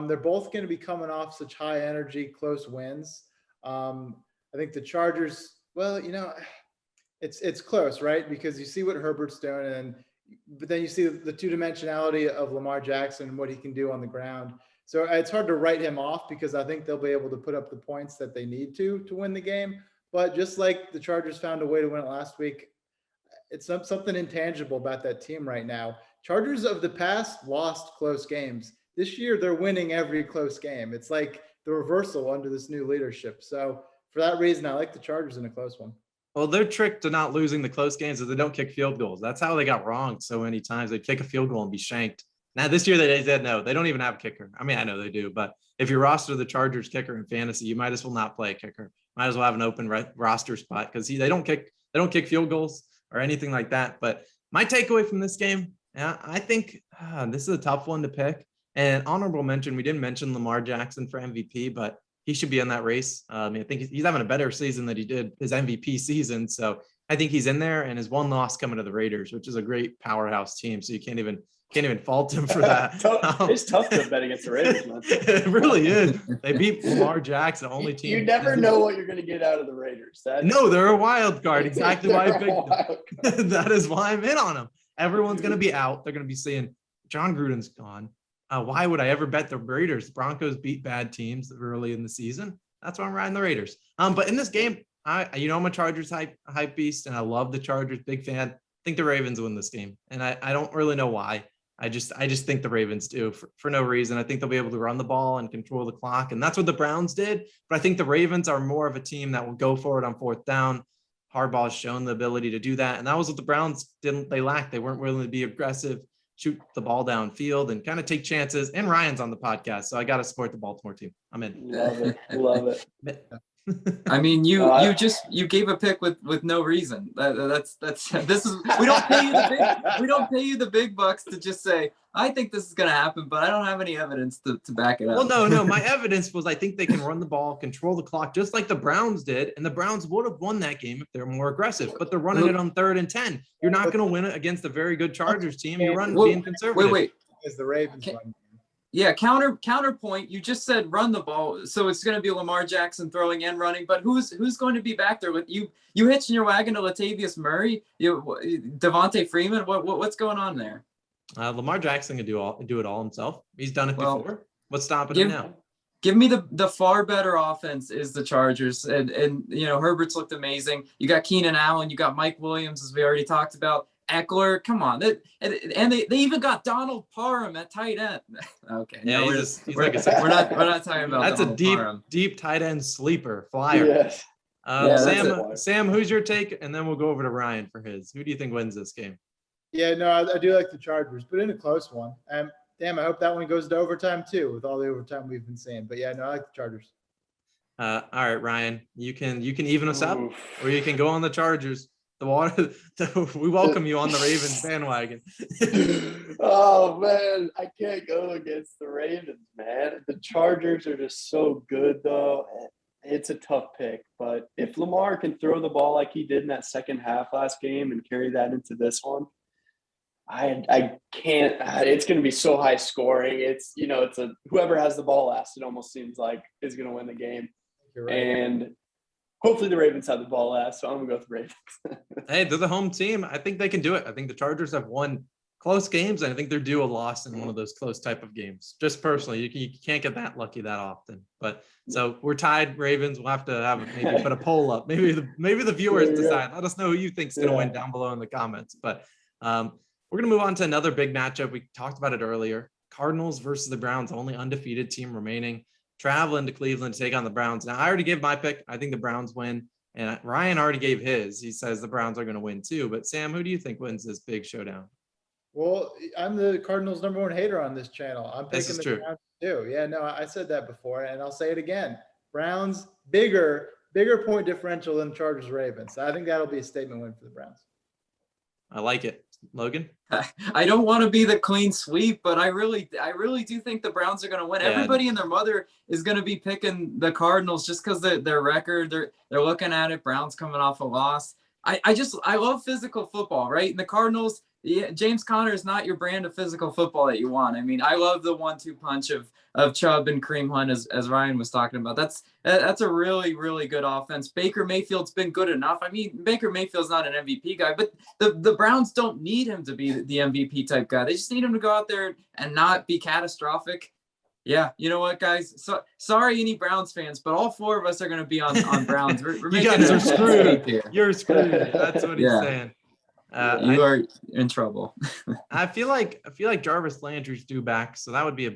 They're both going to be coming off such high energy, close wins. I think the Chargers, it's close, right? Because you see what Herbert's doing, but then you see the two-dimensionality of Lamar Jackson and what he can do on the ground. So it's hard to write him off, because I think they'll be able to put up the points that they need to win the game. But just like the Chargers found a way to win it last week, it's something intangible about that team right now. Chargers of the past lost close games. This year, they're winning every close game. It's like the reversal under this new leadership. So for that reason, I like the Chargers in a close one. Well, their trick to not losing the close games is they don't kick field goals. That's how they got wronged so many times. They kick a field goal and be shanked. Now, this year, they said no. They don't even have a kicker. I mean, I know they do, but if you roster the Chargers kicker in fantasy, you might as well not play a kicker. Might as well have an open roster spot, because they don't kick field goals or anything like that. But my takeaway from this game, I think this is a tough one to pick. And honorable mention, we didn't mention Lamar Jackson for MVP, but he should be in that race. I think he's having a better season than he did his MVP season. So I think he's in there, and his one loss coming to the Raiders, which is a great powerhouse team. So you can't even fault him for that. It's tough to bet against the Raiders, man. It really is. They beat Lamar Jackson, only team. You never know what you're going to get out of the Raiders. No, they're a wild card. Exactly why I picked them. That is why I'm in on them. Everyone's going to be out. They're going to be saying, John Gruden's gone. Why would I ever bet the Raiders? The Broncos beat bad teams early in the season. That's why I'm riding the Raiders. But in this game, I'm a Chargers hype beast, and I love the Chargers. Big fan. I think the Ravens win this game, and I don't really know why. I just think the Ravens do for no reason. I think they'll be able to run the ball and control the clock, and that's what the Browns did. But I think the Ravens are more of a team that will go for it on 4th down. Harbaugh has shown the ability to do that, and that was what the Browns didn't. They lacked. They weren't willing to be aggressive, shoot the ball downfield, and kind of take chances. And Ryan's on the podcast, so I got to support the Baltimore team. I'm in. Love it. I mean, you gave a pick with no reason. That's this is we don't pay you the big bucks to just say I think this is going to happen, but I don't have any evidence to back it up. Well, no, my evidence was I think they can run the ball, control the clock, just like the Browns did, and the Browns would have won that game if they're more aggressive. But they're running it on 3rd and 10. You're not going to win it against a very good Chargers team. You're being conservative. Wait. Is the Ravens run? Yeah, counterpoint. You just said run the ball, so it's going to be Lamar Jackson throwing and running. But who's going to be back there with you? You hitching your wagon to Latavius Murray, Devontae Freeman. What's going on there? Lamar Jackson can do it all himself. He's done it before. What's stopping him now? Give me the far better offense is the Chargers, and Herbert's looked amazing. You got Keenan Allen, you got Mike Williams, as we already talked about. Eckler, come on, and they even got Donald Parham at tight end. Okay, yeah, no, he's we're not talking about that's Donald a deep tight end sleeper flyer. Yes. Sam, who's your take? And then we'll go over to Ryan for his. Who do you think wins this game? Yeah, no, I do like the Chargers, but in a close one. Damn, I hope that one goes to overtime too, with all the overtime we've been seeing. But yeah, no, I like the Chargers. All right, Ryan, you can even us up, or you can go on the Chargers. We welcome you on the Ravens bandwagon. Oh man, I can't go against the Ravens, man. The Chargers are just so good, though. It's a tough pick, but if Lamar can throw the ball like he did in that second half last game and carry that into this one, I can't. It's going to be so high scoring. It's whoever has the ball last. It almost seems like is going to win the game. You're right. And hopefully the Ravens have the ball last, so I'm going to go with the Ravens. Hey, they're the home team. I think they can do it. I think the Chargers have won close games, and I think they're due a loss in one of those close type of games. Just personally, you can't get that lucky that often. But so we're tied, Ravens. We'll have to maybe put a poll up. Maybe the viewers decide. Let us know who you think's going to win down below in the comments. But we're going to move on to another big matchup. We talked about it earlier. Cardinals versus the Browns, only undefeated team remaining, traveling to Cleveland to take on the Browns. Now, I already gave my pick. I think the Browns win. And Ryan already gave his. He says the Browns are going to win too. But Sam, who do you think wins this big showdown? Well, I'm the Cardinals' #1 hater on this channel. I'm picking the Browns too. Yeah, no, I said that before, and I'll say it again. Browns, bigger point differential than Chargers Ravens. I think that'll be a statement win for the Browns. I like it. Logan? I don't want to be the clean sweep, but I really do think the Browns are going to win. Yeah. Everybody and their mother is going to be picking the Cardinals just because their record. They're looking at it. Browns coming off a loss. I love physical football, right? And the Cardinals, James Conner is not your brand of physical football that you want. I mean, I love the 1-2 punch of Chubb and Kareem Hunt, as Ryan was talking about. That's a really, really good offense. Baker Mayfield's been good enough. I mean, Baker Mayfield's not an MVP guy, but the Browns don't need him to be the MVP type guy. They just need him to go out there and not be catastrophic. Yeah, you know what, guys? So sorry, any Browns fans, but all four of us are going to be on Browns. We're you guys are screwed here. You're screwed. That's what he's saying. You are in trouble. I feel like Jarvis Landry's due back, so that would be a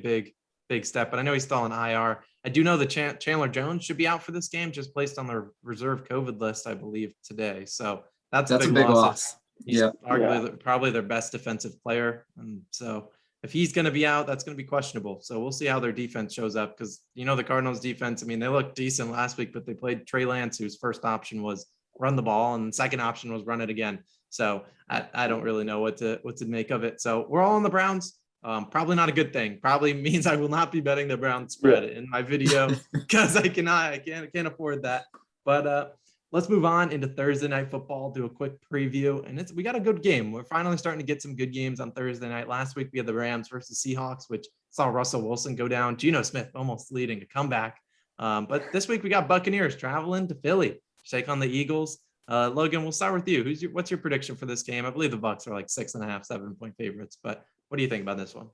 big step. But I know he's still on IR. I do know that Chandler Jones should be out for this game, just placed on the reserve COVID list, I believe, today. So that's a big loss. He's arguably probably their best defensive player, and so if he's going to be out, that's going to be questionable. So we'll see how their defense shows up, because the Cardinals defense, I mean, they looked decent last week, but they played Trey Lance, whose first option was run the ball and second option was run it again. So I don't really know what to make of it. So we're all on the Browns. Probably not a good thing. Probably means I will not be betting the Browns spread in my video because I can't afford that. But let's move on into Thursday Night Football, do a quick preview. And we got a good game. We're finally starting to get some good games on Thursday night. Last week, we had the Rams versus Seahawks, which saw Russell Wilson go down. Geno Smith almost leading a comeback. But this week, we got Buccaneers traveling to Philly to take on the Eagles. Logan, we'll start with you. What's your prediction for this game? I believe the Bucs are like 6.5, 7-point favorites. But what do you think about this one?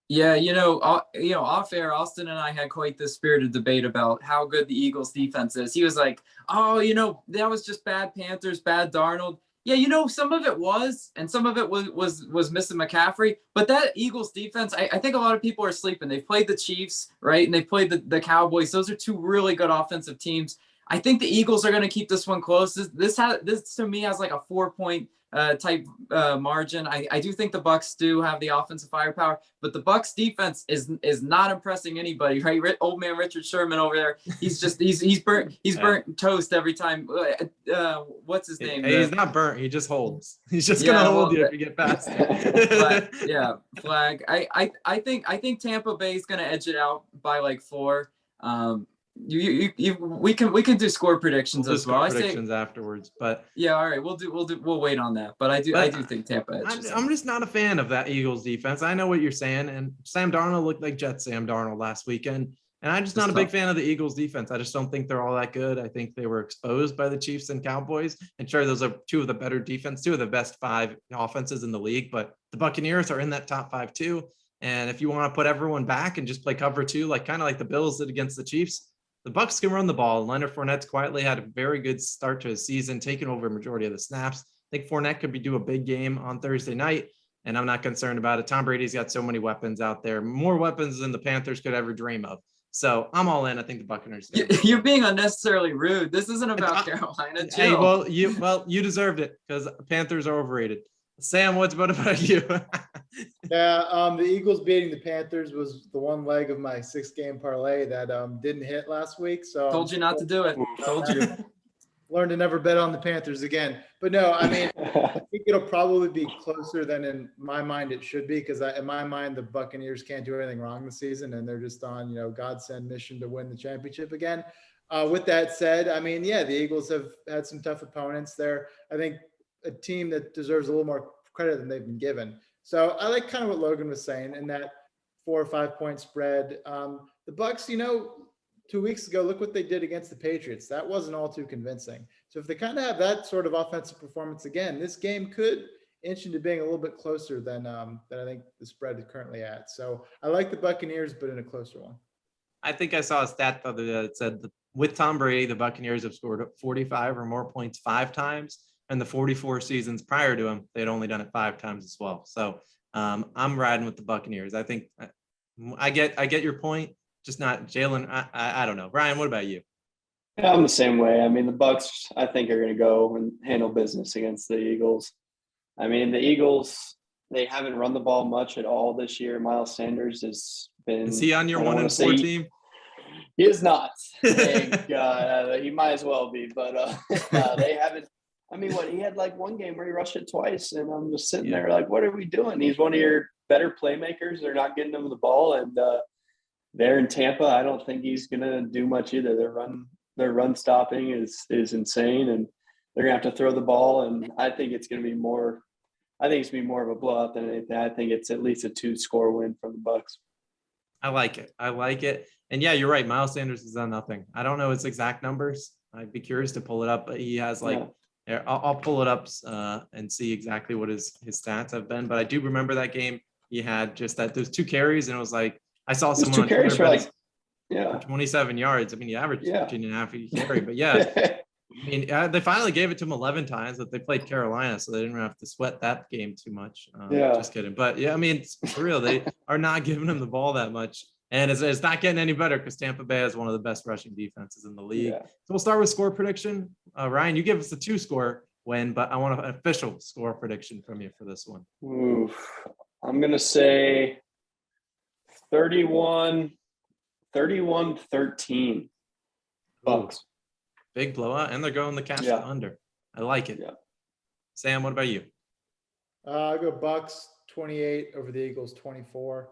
Yeah, off air, Austin and I had quite this spirited debate about how good the Eagles defense is. He was like, that was just bad Panthers, bad Darnold. Yeah, some of it was, and some of it was missing McCaffrey. But that Eagles defense, I think a lot of people are sleeping. They've played the Chiefs, right? And they played the Cowboys. Those are two really good offensive teams. I think the Eagles are going to keep this one close. This to me has like a 4-point type margin. I do think the Bucs do have the offensive firepower, but the Bucs defense is not impressing anybody, right? Old man Richard Sherman over there. He's burnt toast every time. What's his name? Hey, he's not burnt. He just holds. He's just gonna hold you if you get past it. But, flag. I think Tampa Bay is gonna edge it out by like 4. We can do score predictions as well. Predictions afterwards, but all right, we'll wait on that. But I do think Tampa. I'm just not a fan of that Eagles defense. I know what you're saying, and Sam Darnold looked like Jet Sam Darnold last weekend, and I'm just not a big fan of the Eagles defense. I just don't think they're all that good. I think they were exposed by the Chiefs and Cowboys, and sure, those are two of the better defense, two of the best 5 offenses in the league, but the Buccaneers are in that top 5 too. And if you want to put everyone back and just play cover 2, kind of like the Bills did against the Chiefs, the Bucs can run the ball. Leonard Fournette's quietly had a very good start to his season, taking over a majority of the snaps. I think Fournette could do a big game on Thursday night, and I'm not concerned about it. Tom Brady's got so many weapons out there, more weapons than the Panthers could ever dream of. So I'm all in. I think the Buccaneers. You're being unnecessarily rude. This isn't about Carolina. Hey, well, you deserved it because Panthers are overrated. Sam, what about you? Yeah, the Eagles beating the Panthers was the one leg of my 6-game parlay that didn't hit last week. So Told you not to do it. Told you. Learn to never bet on the Panthers again. But no, I mean, I think it'll probably be closer than in my mind it should be, because in my mind the Buccaneers can't do anything wrong this season, and they're just on godsend mission to win the championship again. With that said, I mean, yeah, the Eagles have had some tough opponents there. I think a team that deserves a little more credit than they've been given. So I like kind of what Logan was saying in that 4 or 5 point spread. The Bucs, 2 weeks ago, look what they did against the Patriots. That wasn't all too convincing. So if they kind of have that sort of offensive performance again, this game could inch into being a little bit closer than I think the spread is currently at. So I like the Buccaneers, but in a closer one. I think I saw a stat the other day that said that with Tom Brady, the Buccaneers have scored 45 or more points 5 times. And the 44 seasons prior to him, they'd only done it 5 times as well. So I'm riding with the Buccaneers. I think I get your point, just not Jalen. I don't know. Brian, what about you? Yeah, I'm the same way. I mean, the Bucs, I think, are going to go and handle business against the Eagles. I mean, the Eagles, they haven't run the ball much at all this year. Miles Sanders has been. Is he on your 1-4 team? He is not. Thank God. He might as well be, but they haven't. I mean, he had like one game where he rushed it twice, and I'm just sitting there like, what are we doing? He's one of your better playmakers. They're not getting him the ball, and they're in Tampa. I don't think he's going to do much either. Their run stopping is insane, and they're going to have to throw the ball, and I think it's going to be more. I think it's going to be more of a blowout than anything. I think it's at least a 2-score win from the Bucs. I like it. And yeah, you're right. Miles Sanders has done nothing. I don't know his exact numbers. I'd be curious to pull it up, but he has I'll pull it up and see exactly what his stats have been. But I do remember that game. He had just those 2 carries, and it was like I saw someone on Twitter for 27 yards. I mean, he averaged 13.5 a carry, but yeah. I mean, they finally gave it to him 11 times, but they played Carolina, so they didn't have to sweat that game too much. Just kidding. But yeah, I mean, it's for real. They are not giving him the ball that much. And it's not getting any better because Tampa Bay has one of the best rushing defenses in the league. Yeah. So we'll start with score prediction. Ryan, you give us the 2-score win, but I want an official score prediction from you for this one. Oof. I'm going to say 31-13 Bucs. Big blowout, and they're going the cash under. I like it. Yeah. Sam, what about you? I'll go Bucs 28 over the Eagles 24.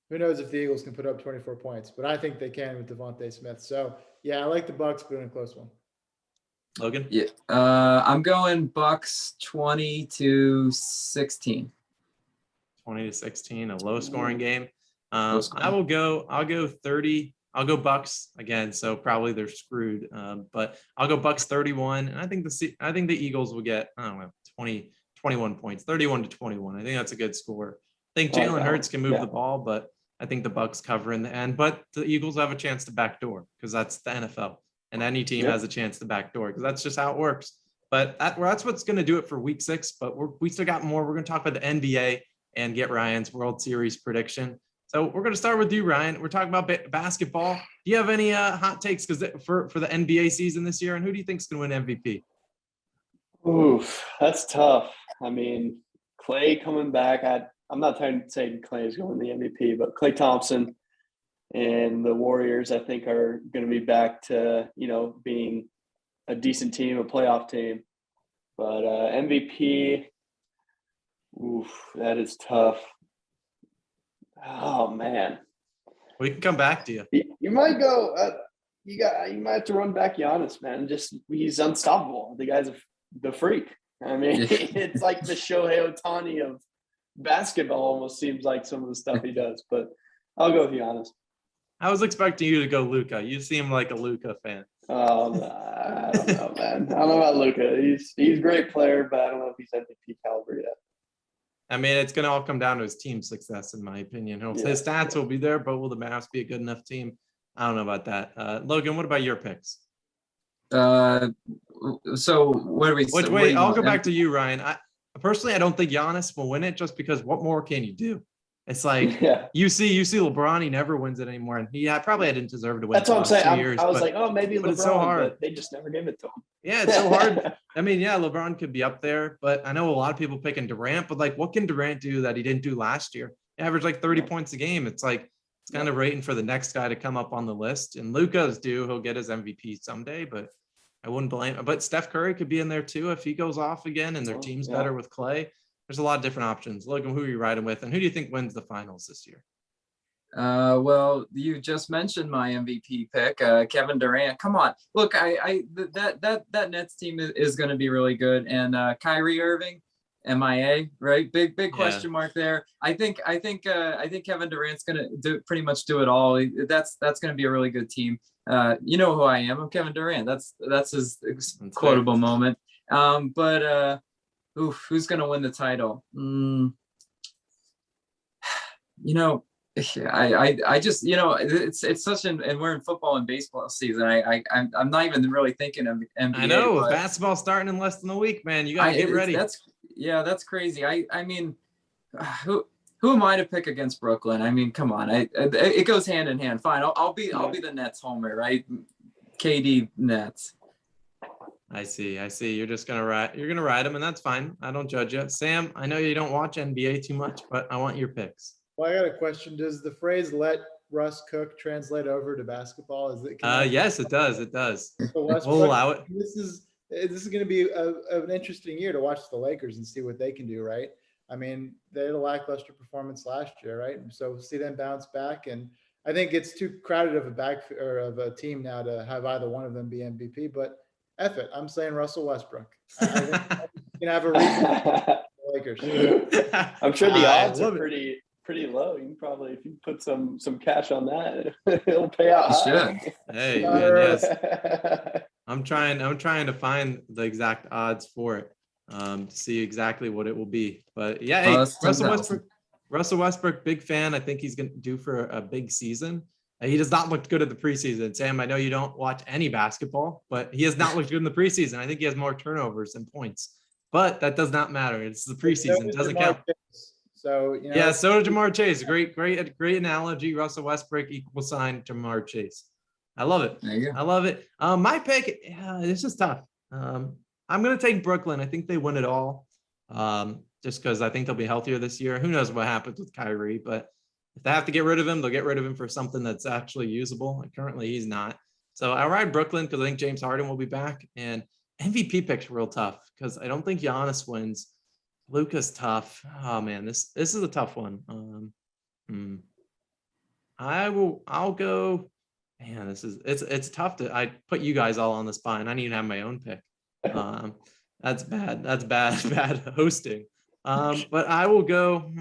Who knows if the Eagles can put up 24 points, but I think they can with Devontae Smith. So yeah, I like the Bucs, but in a close one. Logan? Yeah. I'm going Bucs 20-16. 20-16, a low scoring game. I'll go 30. I'll go Bucs again. So probably they're screwed. But I'll go Bucs 31. And I think the Eagles will get, 21 points, 31-21. I think that's a good score. I think Jalen Hurts can move the ball, but I think the Bucs cover in the end. But the Eagles have a chance to backdoor because that's the NFL, and any team has a chance to backdoor because that's just how it works. But that's what's going to do it for Week 6. But we still got more. We're going to talk about the NBA and get Ryan's World Series prediction. So we're going to start with you, Ryan. We're talking about basketball. Do you have any hot takes for the NBA season this year? And who do you think is going to win MVP? Oof, that's tough. I mean, Clay coming back. I'm not trying to say Clay is going to win the MVP, but Klay Thompson and the Warriors, I think, are going to be back to, being a decent team, a playoff team. But MVP, that is tough. Oh, man. We can come back to you. You might go you might have to run back Giannis, man. He's unstoppable. The guy's the freak. I mean, it's like the Shohei Ohtani of basketball almost seems like some of the stuff he does, but I'll go with Giannis. I was expecting you to go Luka. You seem like a Luka fan. Oh, I don't know, man. I don't know about Luka. He's a great player, but I don't know if he's MVP caliber yet. I mean, it's going to all come down to his team success, in my opinion. His stats will be there, but will the Mavs be a good enough team? I don't know about that. Logan, what about your picks? So where do we? Wait, I'll go back to you, Ryan. Personally, I don't think Giannis will win it just because what more can you do? It's like you see LeBron, he never wins it anymore, and he probably didn't deserve to win. That's what I'm saying. 2 years, I was like, oh, maybe LeBron, it's so hard. but they just never give it to him. Yeah, it's so hard. I mean, yeah, LeBron could be up there, but I know a lot of people picking Durant. But like, what can Durant do that he didn't do last year? He averaged like 30 points a game. It's like it's kind of waiting for the next guy to come up on the list. And Luka's due; he'll get his MVP someday. But I wouldn't blame him. But Steph Curry could be in there too if he goes off again and their team's better with Clay. There's a lot of different options. Logan, who are you riding with, and who do you think wins the finals this year? Well, you just mentioned my MVP pick, Kevin Durant. Come on, look, that Nets team is going to be really good, and Kyrie Irving, MIA, right? Big question mark there. I think Kevin Durant's going to pretty much do it all. That's going to be a really good team. You know who I am. I'm Kevin Durant. That's his quotable moment. But who's going to win the title? I just, it's such and we're in football and baseball season. I'm not even really thinking of NBA. I know basketball starting in less than a week, man. You gotta get ready. That's crazy. I mean, who am I to pick against Brooklyn? I mean, come on. It goes hand in hand. Fine. I'll be the Nets homer, right? KD Nets. I see. You're gonna ride them, and that's fine. I don't judge you. Sam, I know you don't watch NBA too much, but I want your picks. Well, I got a question. Does the phrase "let Russ cook" translate over to basketball? Yes, it does. It does. So we'll allow it. This is going to be an interesting year to watch the Lakers and see what they can do, right? I mean, they had a lackluster performance last year, right? So see them bounce back, and I think it's too crowded of a team now to have either one of them be MVP. But F it, I'm saying Russell Westbrook. I think you can have a reason for the Lakers. I'm sure the odds are pretty low. You can probably, if you put some cash on that, it'll pay out. Hey, man, yes. I'm trying to find the exact odds for it, to see exactly what it will be. But yeah, hey, Russell Westbrook, big fan. I think he's going to do for a big season. He does not look good at the preseason. Sam, I know you don't watch any basketball, but he has not looked good in the preseason. I think he has more turnovers than points, but that does not matter. It's the preseason. It doesn't count. So, so did Jamar Chase. Great analogy. Russell Westbrook = Jamar Chase. I love it. There you go. I love it. My pick, it's just tough. I'm going to take Brooklyn. I think they win it all. Just because I think they'll be healthier this year. Who knows what happens with Kyrie, but if they have to get rid of him, they'll get rid of him for something that's actually usable. And currently he's not. So I ride Brooklyn because I think James Harden will be back. And MVP pick's real tough because I don't think Giannis wins. Luka's tough. Oh man, this is a tough one. I'll go. Man, it's tough I put you guys all on the spot, and I need to have my own pick. That's bad. That's bad hosting. But I will go.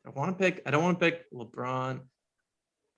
I don't want to pick LeBron.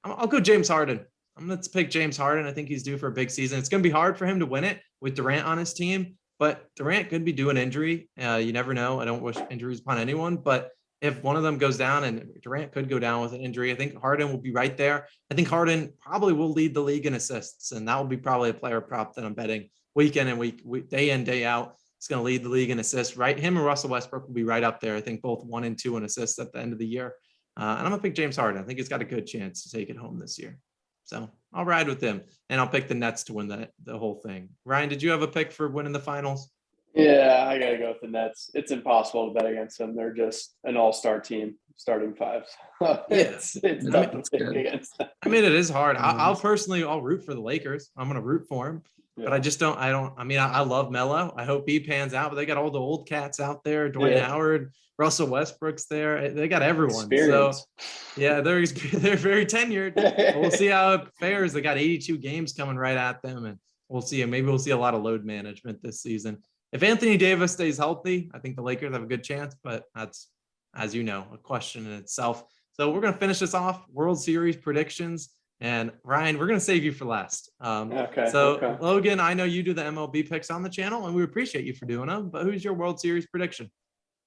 I'll go James Harden. I'm going to pick James Harden. I think he's due for a big season. It's going to be hard for him to win it with Durant on his team, but Durant could be due an injury. You never know. I don't wish injuries upon anyone, but if one of them goes down, and Durant could go down with an injury, I think Harden will be right there. I think Harden probably will lead the league in assists, and that will be probably a player prop that I'm betting week in and week day in, day out. It's going to lead the league in assists, right? Him and Russell Westbrook will be right up there. I think both 1 and 2 in assists at the end of the year. And I'm going to pick James Harden. I think he's got a good chance to take it home this year. So I'll ride with him, and I'll pick the Nets to win the whole thing. Ryan, did you have a pick for winning the finals? Yeah, I got to go with the Nets. It's impossible to bet against them. They're just an all-star team, starting fives. It's tough to pick against them. I mean, it is hard. I'll root for the Lakers. I'm going to root for them. But I just don't. I love Melo. I hope he pans out. But they got all the old cats out there. Dwight Howard, Russell Westbrook's there. They got everyone. Experience. So yeah, they're very tenured. We'll see how it fares. They got 82 games coming right at them, and we'll see. And maybe we'll see a lot of load management this season. If Anthony Davis stays healthy, I think the Lakers have a good chance. But that's, as you know, a question in itself. So we're gonna finish this off. World Series predictions. And Ryan, we're going to save you for last. Okay. Logan, I know you do the MLB picks on the channel, and we appreciate you for doing them. But who's your World Series prediction?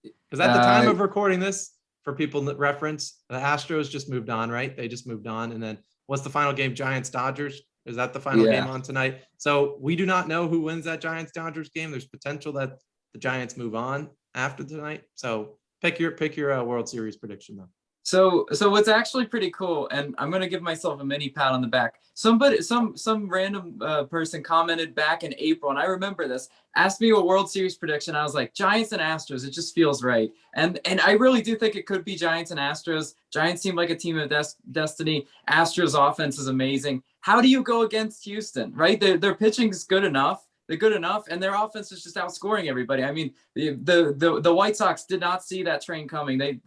Because at the time of recording this, for people that reference, the Astros just moved on, right? They just moved on. And then what's the final game? Giants-Dodgers? Is that the final game on tonight? So we do not know who wins that Giants-Dodgers game. There's potential that the Giants move on after tonight. So pick your World Series prediction, though. So what's actually pretty cool, and I'm gonna give myself a mini pat on the back. Some random person commented back in April, and I remember this. Asked me a World Series prediction. I was like, Giants and Astros. It just feels right, and I really do think it could be Giants and Astros. Giants seem like a team of destiny. Astros offense is amazing. How do you go against Houston? Right, their pitching is good enough. They're good enough, and their offense is just outscoring everybody. I mean, the White Sox did not see that train coming. They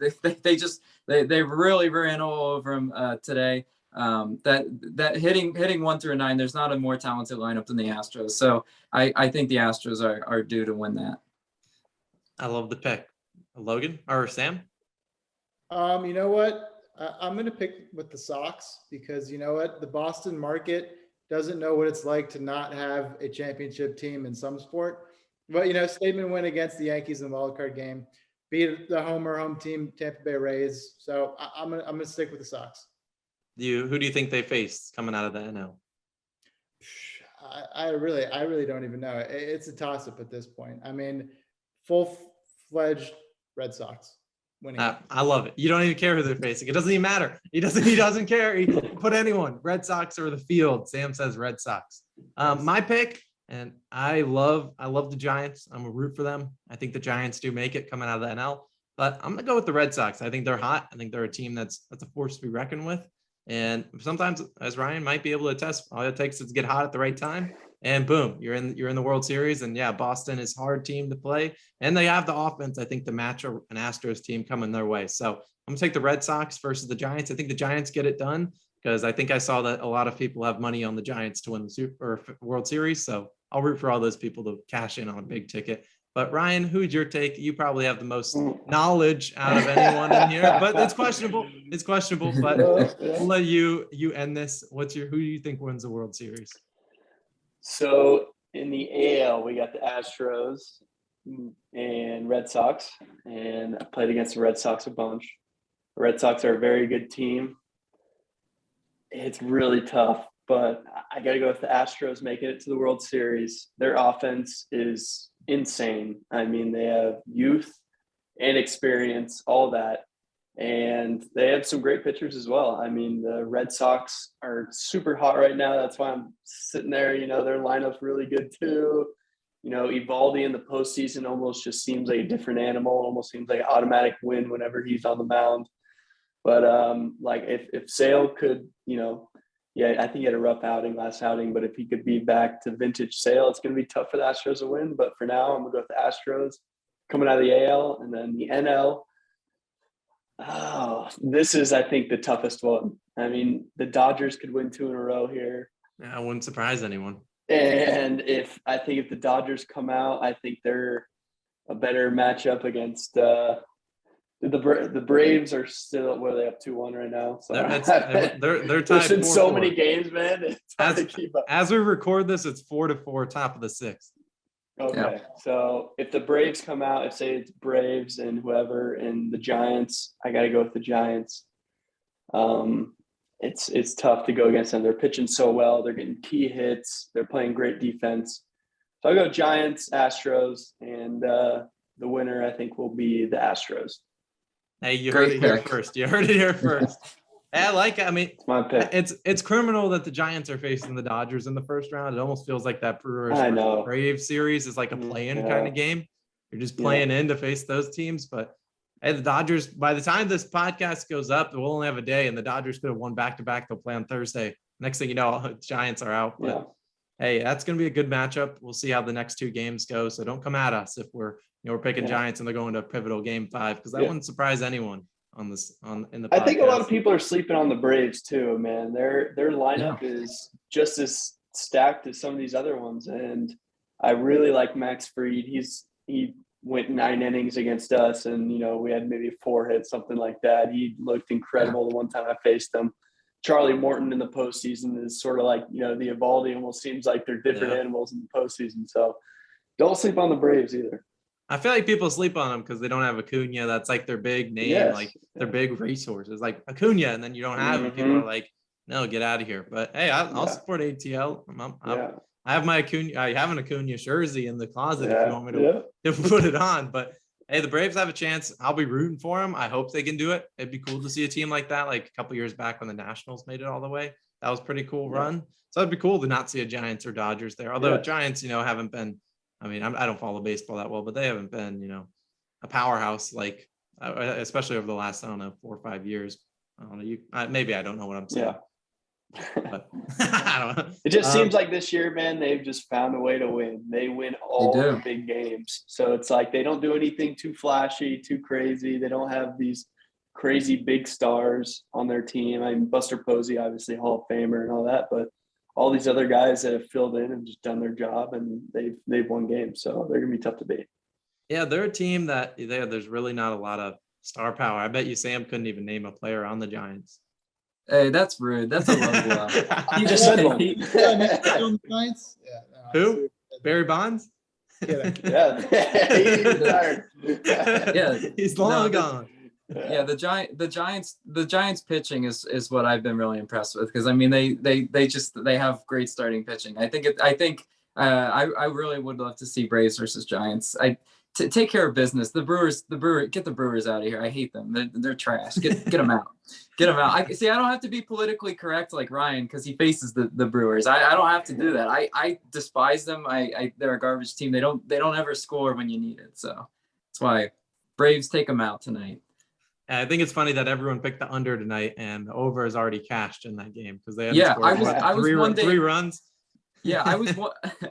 really ran all over them today. That hitting 1 through 9, there's not a more talented lineup than the Astros. So I think the Astros are due to win that. I love the pick. Logan or Sam? You know what? I'm going to pick with the Sox because you know what? The Boston market doesn't know what it's like to not have a championship team in some sport. But, you know, statement win against the Yankees in the wild card game, beat the home team, Tampa Bay Rays. So I'm gonna stick with the Sox. Who do you think they face coming out of the NL? I really don't even know. It's a toss up at this point. I mean, full-fledged Red Sox winning. I love it. You don't even care who they're facing. It doesn't even matter. He doesn't care. He put anyone, Red Sox or the field. Sam says Red Sox. My pick, and I love the Giants. I'm a root for them. I think the Giants do make it coming out of the NL, but I'm gonna go with the Red Sox. I think they're hot. I think they're a team that's a force to be reckoned with. And sometimes, as Ryan might be able to attest, all it takes is to get hot at the right time, and boom, you're in the World Series. And yeah, Boston is a hard team to play, and they have the offense, I think, to match an Astros team coming their way. So I'm gonna take the Red Sox versus the Giants. I think the Giants get it done because I think I saw that a lot of people have money on the Giants to win the World Series. So I'll root for all those people to cash in on a big ticket. But Ryan, who's your take? You probably have the most knowledge out of anyone in here, but it's questionable. But we'll let you end this. Who do you think wins the World Series? So in the AL, we got the Astros and Red Sox, and I played against the Red Sox a bunch. The Red Sox are a very good team. It's really tough, but I got to go with the Astros making it to the World Series. Their offense is insane. I mean, they have youth and experience, all that. And they have some great pitchers as well. I mean, the Red Sox are super hot right now. That's why I'm sitting there. You know, their lineup's really good too. You know, Evaldi in the postseason almost just seems like a different animal, almost seems like an automatic win whenever he's on the mound. But like if Sale could, you know, yeah, I think he had a rough last outing, but if he could be back to vintage Sale, it's going to be tough for the Astros to win. But for now, I'm going to go with the Astros coming out of the AL. And then the NL, this is, I think, the toughest one. I mean, the Dodgers could win 2 in a row here. Yeah, I wouldn't surprise anyone. And if the Dodgers come out, I think they're a better matchup against the Braves are still, what are they, up 2-1 right now? So they're tied. There's so many games, man. It's hard to keep up. As we record this, it's 4-4, top of the 6th. Okay, yeah. So if the Braves come out, if say it's Braves and whoever and the Giants, I got to go with the Giants. It's tough to go against them. They're pitching so well. They're getting key hits. They're playing great defense. So I go Giants, Astros, and the winner I think will be the Astros. Hey, you heard it here first. I mean, it's my pick. It's criminal that the Giants are facing the Dodgers in the first round. It almost feels like that Brewers Braves series is like a play-in kind of game. You're just playing in to face those teams. But hey, the Dodgers, by the time this podcast goes up, we'll only have a day, and the Dodgers could have won back-to-back. They'll play on Thursday. Next thing you know, the Giants are out. But hey, that's going to be a good matchup. We'll see how the next 2 games go. So don't come at us if we're picking Giants and they're going to a pivotal game 5, because that wouldn't surprise anyone in the podcast. I think a lot of people are sleeping on the Braves too, man. Their lineup is just as stacked as some of these other ones, and I really like Max Fried. He went 9 innings against us, and we had maybe 4 hits, something like that. He looked incredible the one time I faced him. Charlie Morton in the postseason is sort of like the Evaldi. Almost seems like they're different animals in the postseason. So don't sleep on the Braves either. I feel like people sleep on them because they don't have Acuna. That's like their big name, like their big resources, like Acuna, and then you don't have it. People are like, no, get out of here. But hey, I'll support ATL. I have my Acuna. I have an Acuna jersey in the closet if you want me to put it on. But Hey, the Braves have a chance. I'll be rooting for them. I hope they can do it. It'd be cool to see a team like that, like a couple years back when the Nationals made it all the way. That was a pretty cool run. So it'd be cool to not see a Giants or Dodgers there. Although Giants, haven't been, I mean, I don't follow baseball that well, but they haven't been, a powerhouse, like, especially over the last, I don't know, 4 or 5 years. I don't know. Maybe I don't know what I'm saying. But I don't know. It just seems like this year, man, they've just found a way to win. They win all the big games. So it's like they don't do anything too flashy, too crazy. They don't have these crazy big stars on their team. I mean, Buster Posey, obviously Hall of Famer and all that, but all these other guys that have filled in and just done their job, and they've won games. So they're gonna be tough to beat. Yeah, they're a team that there's really not a lot of star power. I bet you Sam couldn't even name a player on the Giants. Hey, that's rude. That's a low blow. You just said one. Who? Barry Bonds? Yeah, he's retired. Yeah, he's long gone. Yeah, the Giants pitching is what I've been really impressed with, because I mean they have great starting pitching. I really would love to see Braves versus Giants. Take care of business. Get the Brewers out of here. I hate them. They're trash. Get them out. Get them out. I don't have to be politically correct like Ryan, because he faces the Brewers. I don't have to do that. I despise them. They're a garbage team. They don't ever score when you need it. So that's why Braves take them out tonight. I think it's funny that everyone picked the under tonight, and the over is already cashed in that game because they had scored three runs. Yeah,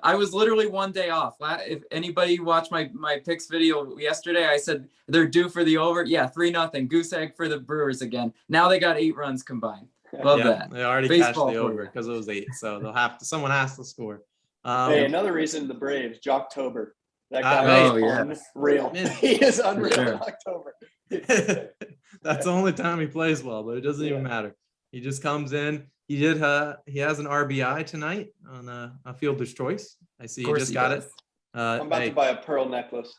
I was literally one day off. If anybody watched my picks video yesterday, I said they're due for the over. Yeah, 3-0 goose egg for the Brewers again. Now they got 8 runs combined. Love that. They already cashed the over because it was 8, so someone has to score. Hey, another reason the Braves, Jocktober. That guy is unreal. He is unreal in October. That's the only time he plays well, but it doesn't even matter. He just comes in. He has an RBI tonight on a fielder's choice. I see he just got it. I'm about to buy a pearl necklace.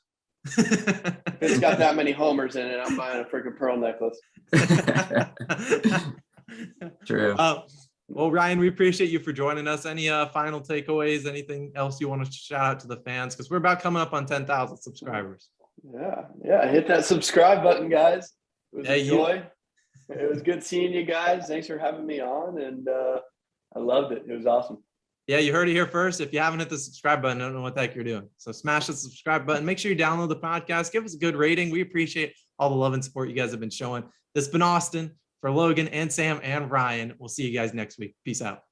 If it's got that many homers in it, I'm buying a freaking pearl necklace. True. Well, Ryan, we appreciate you for joining us. Any final takeaways? Anything else you want to shout out to the fans? Because we're about coming up on 10,000 subscribers. Yeah. Hit that subscribe button, guys. It was a joy. It was good seeing you guys. Thanks for having me on, and I loved it. It was awesome. Yeah, you heard it here first. If you haven't hit the subscribe button, I don't know what the heck you're doing. So smash the subscribe button. Make sure you download the podcast. Give us a good rating. We appreciate all the love and support you guys have been showing. This has been Austin for Logan and Sam and Ryan. We'll see you guys next week. Peace out.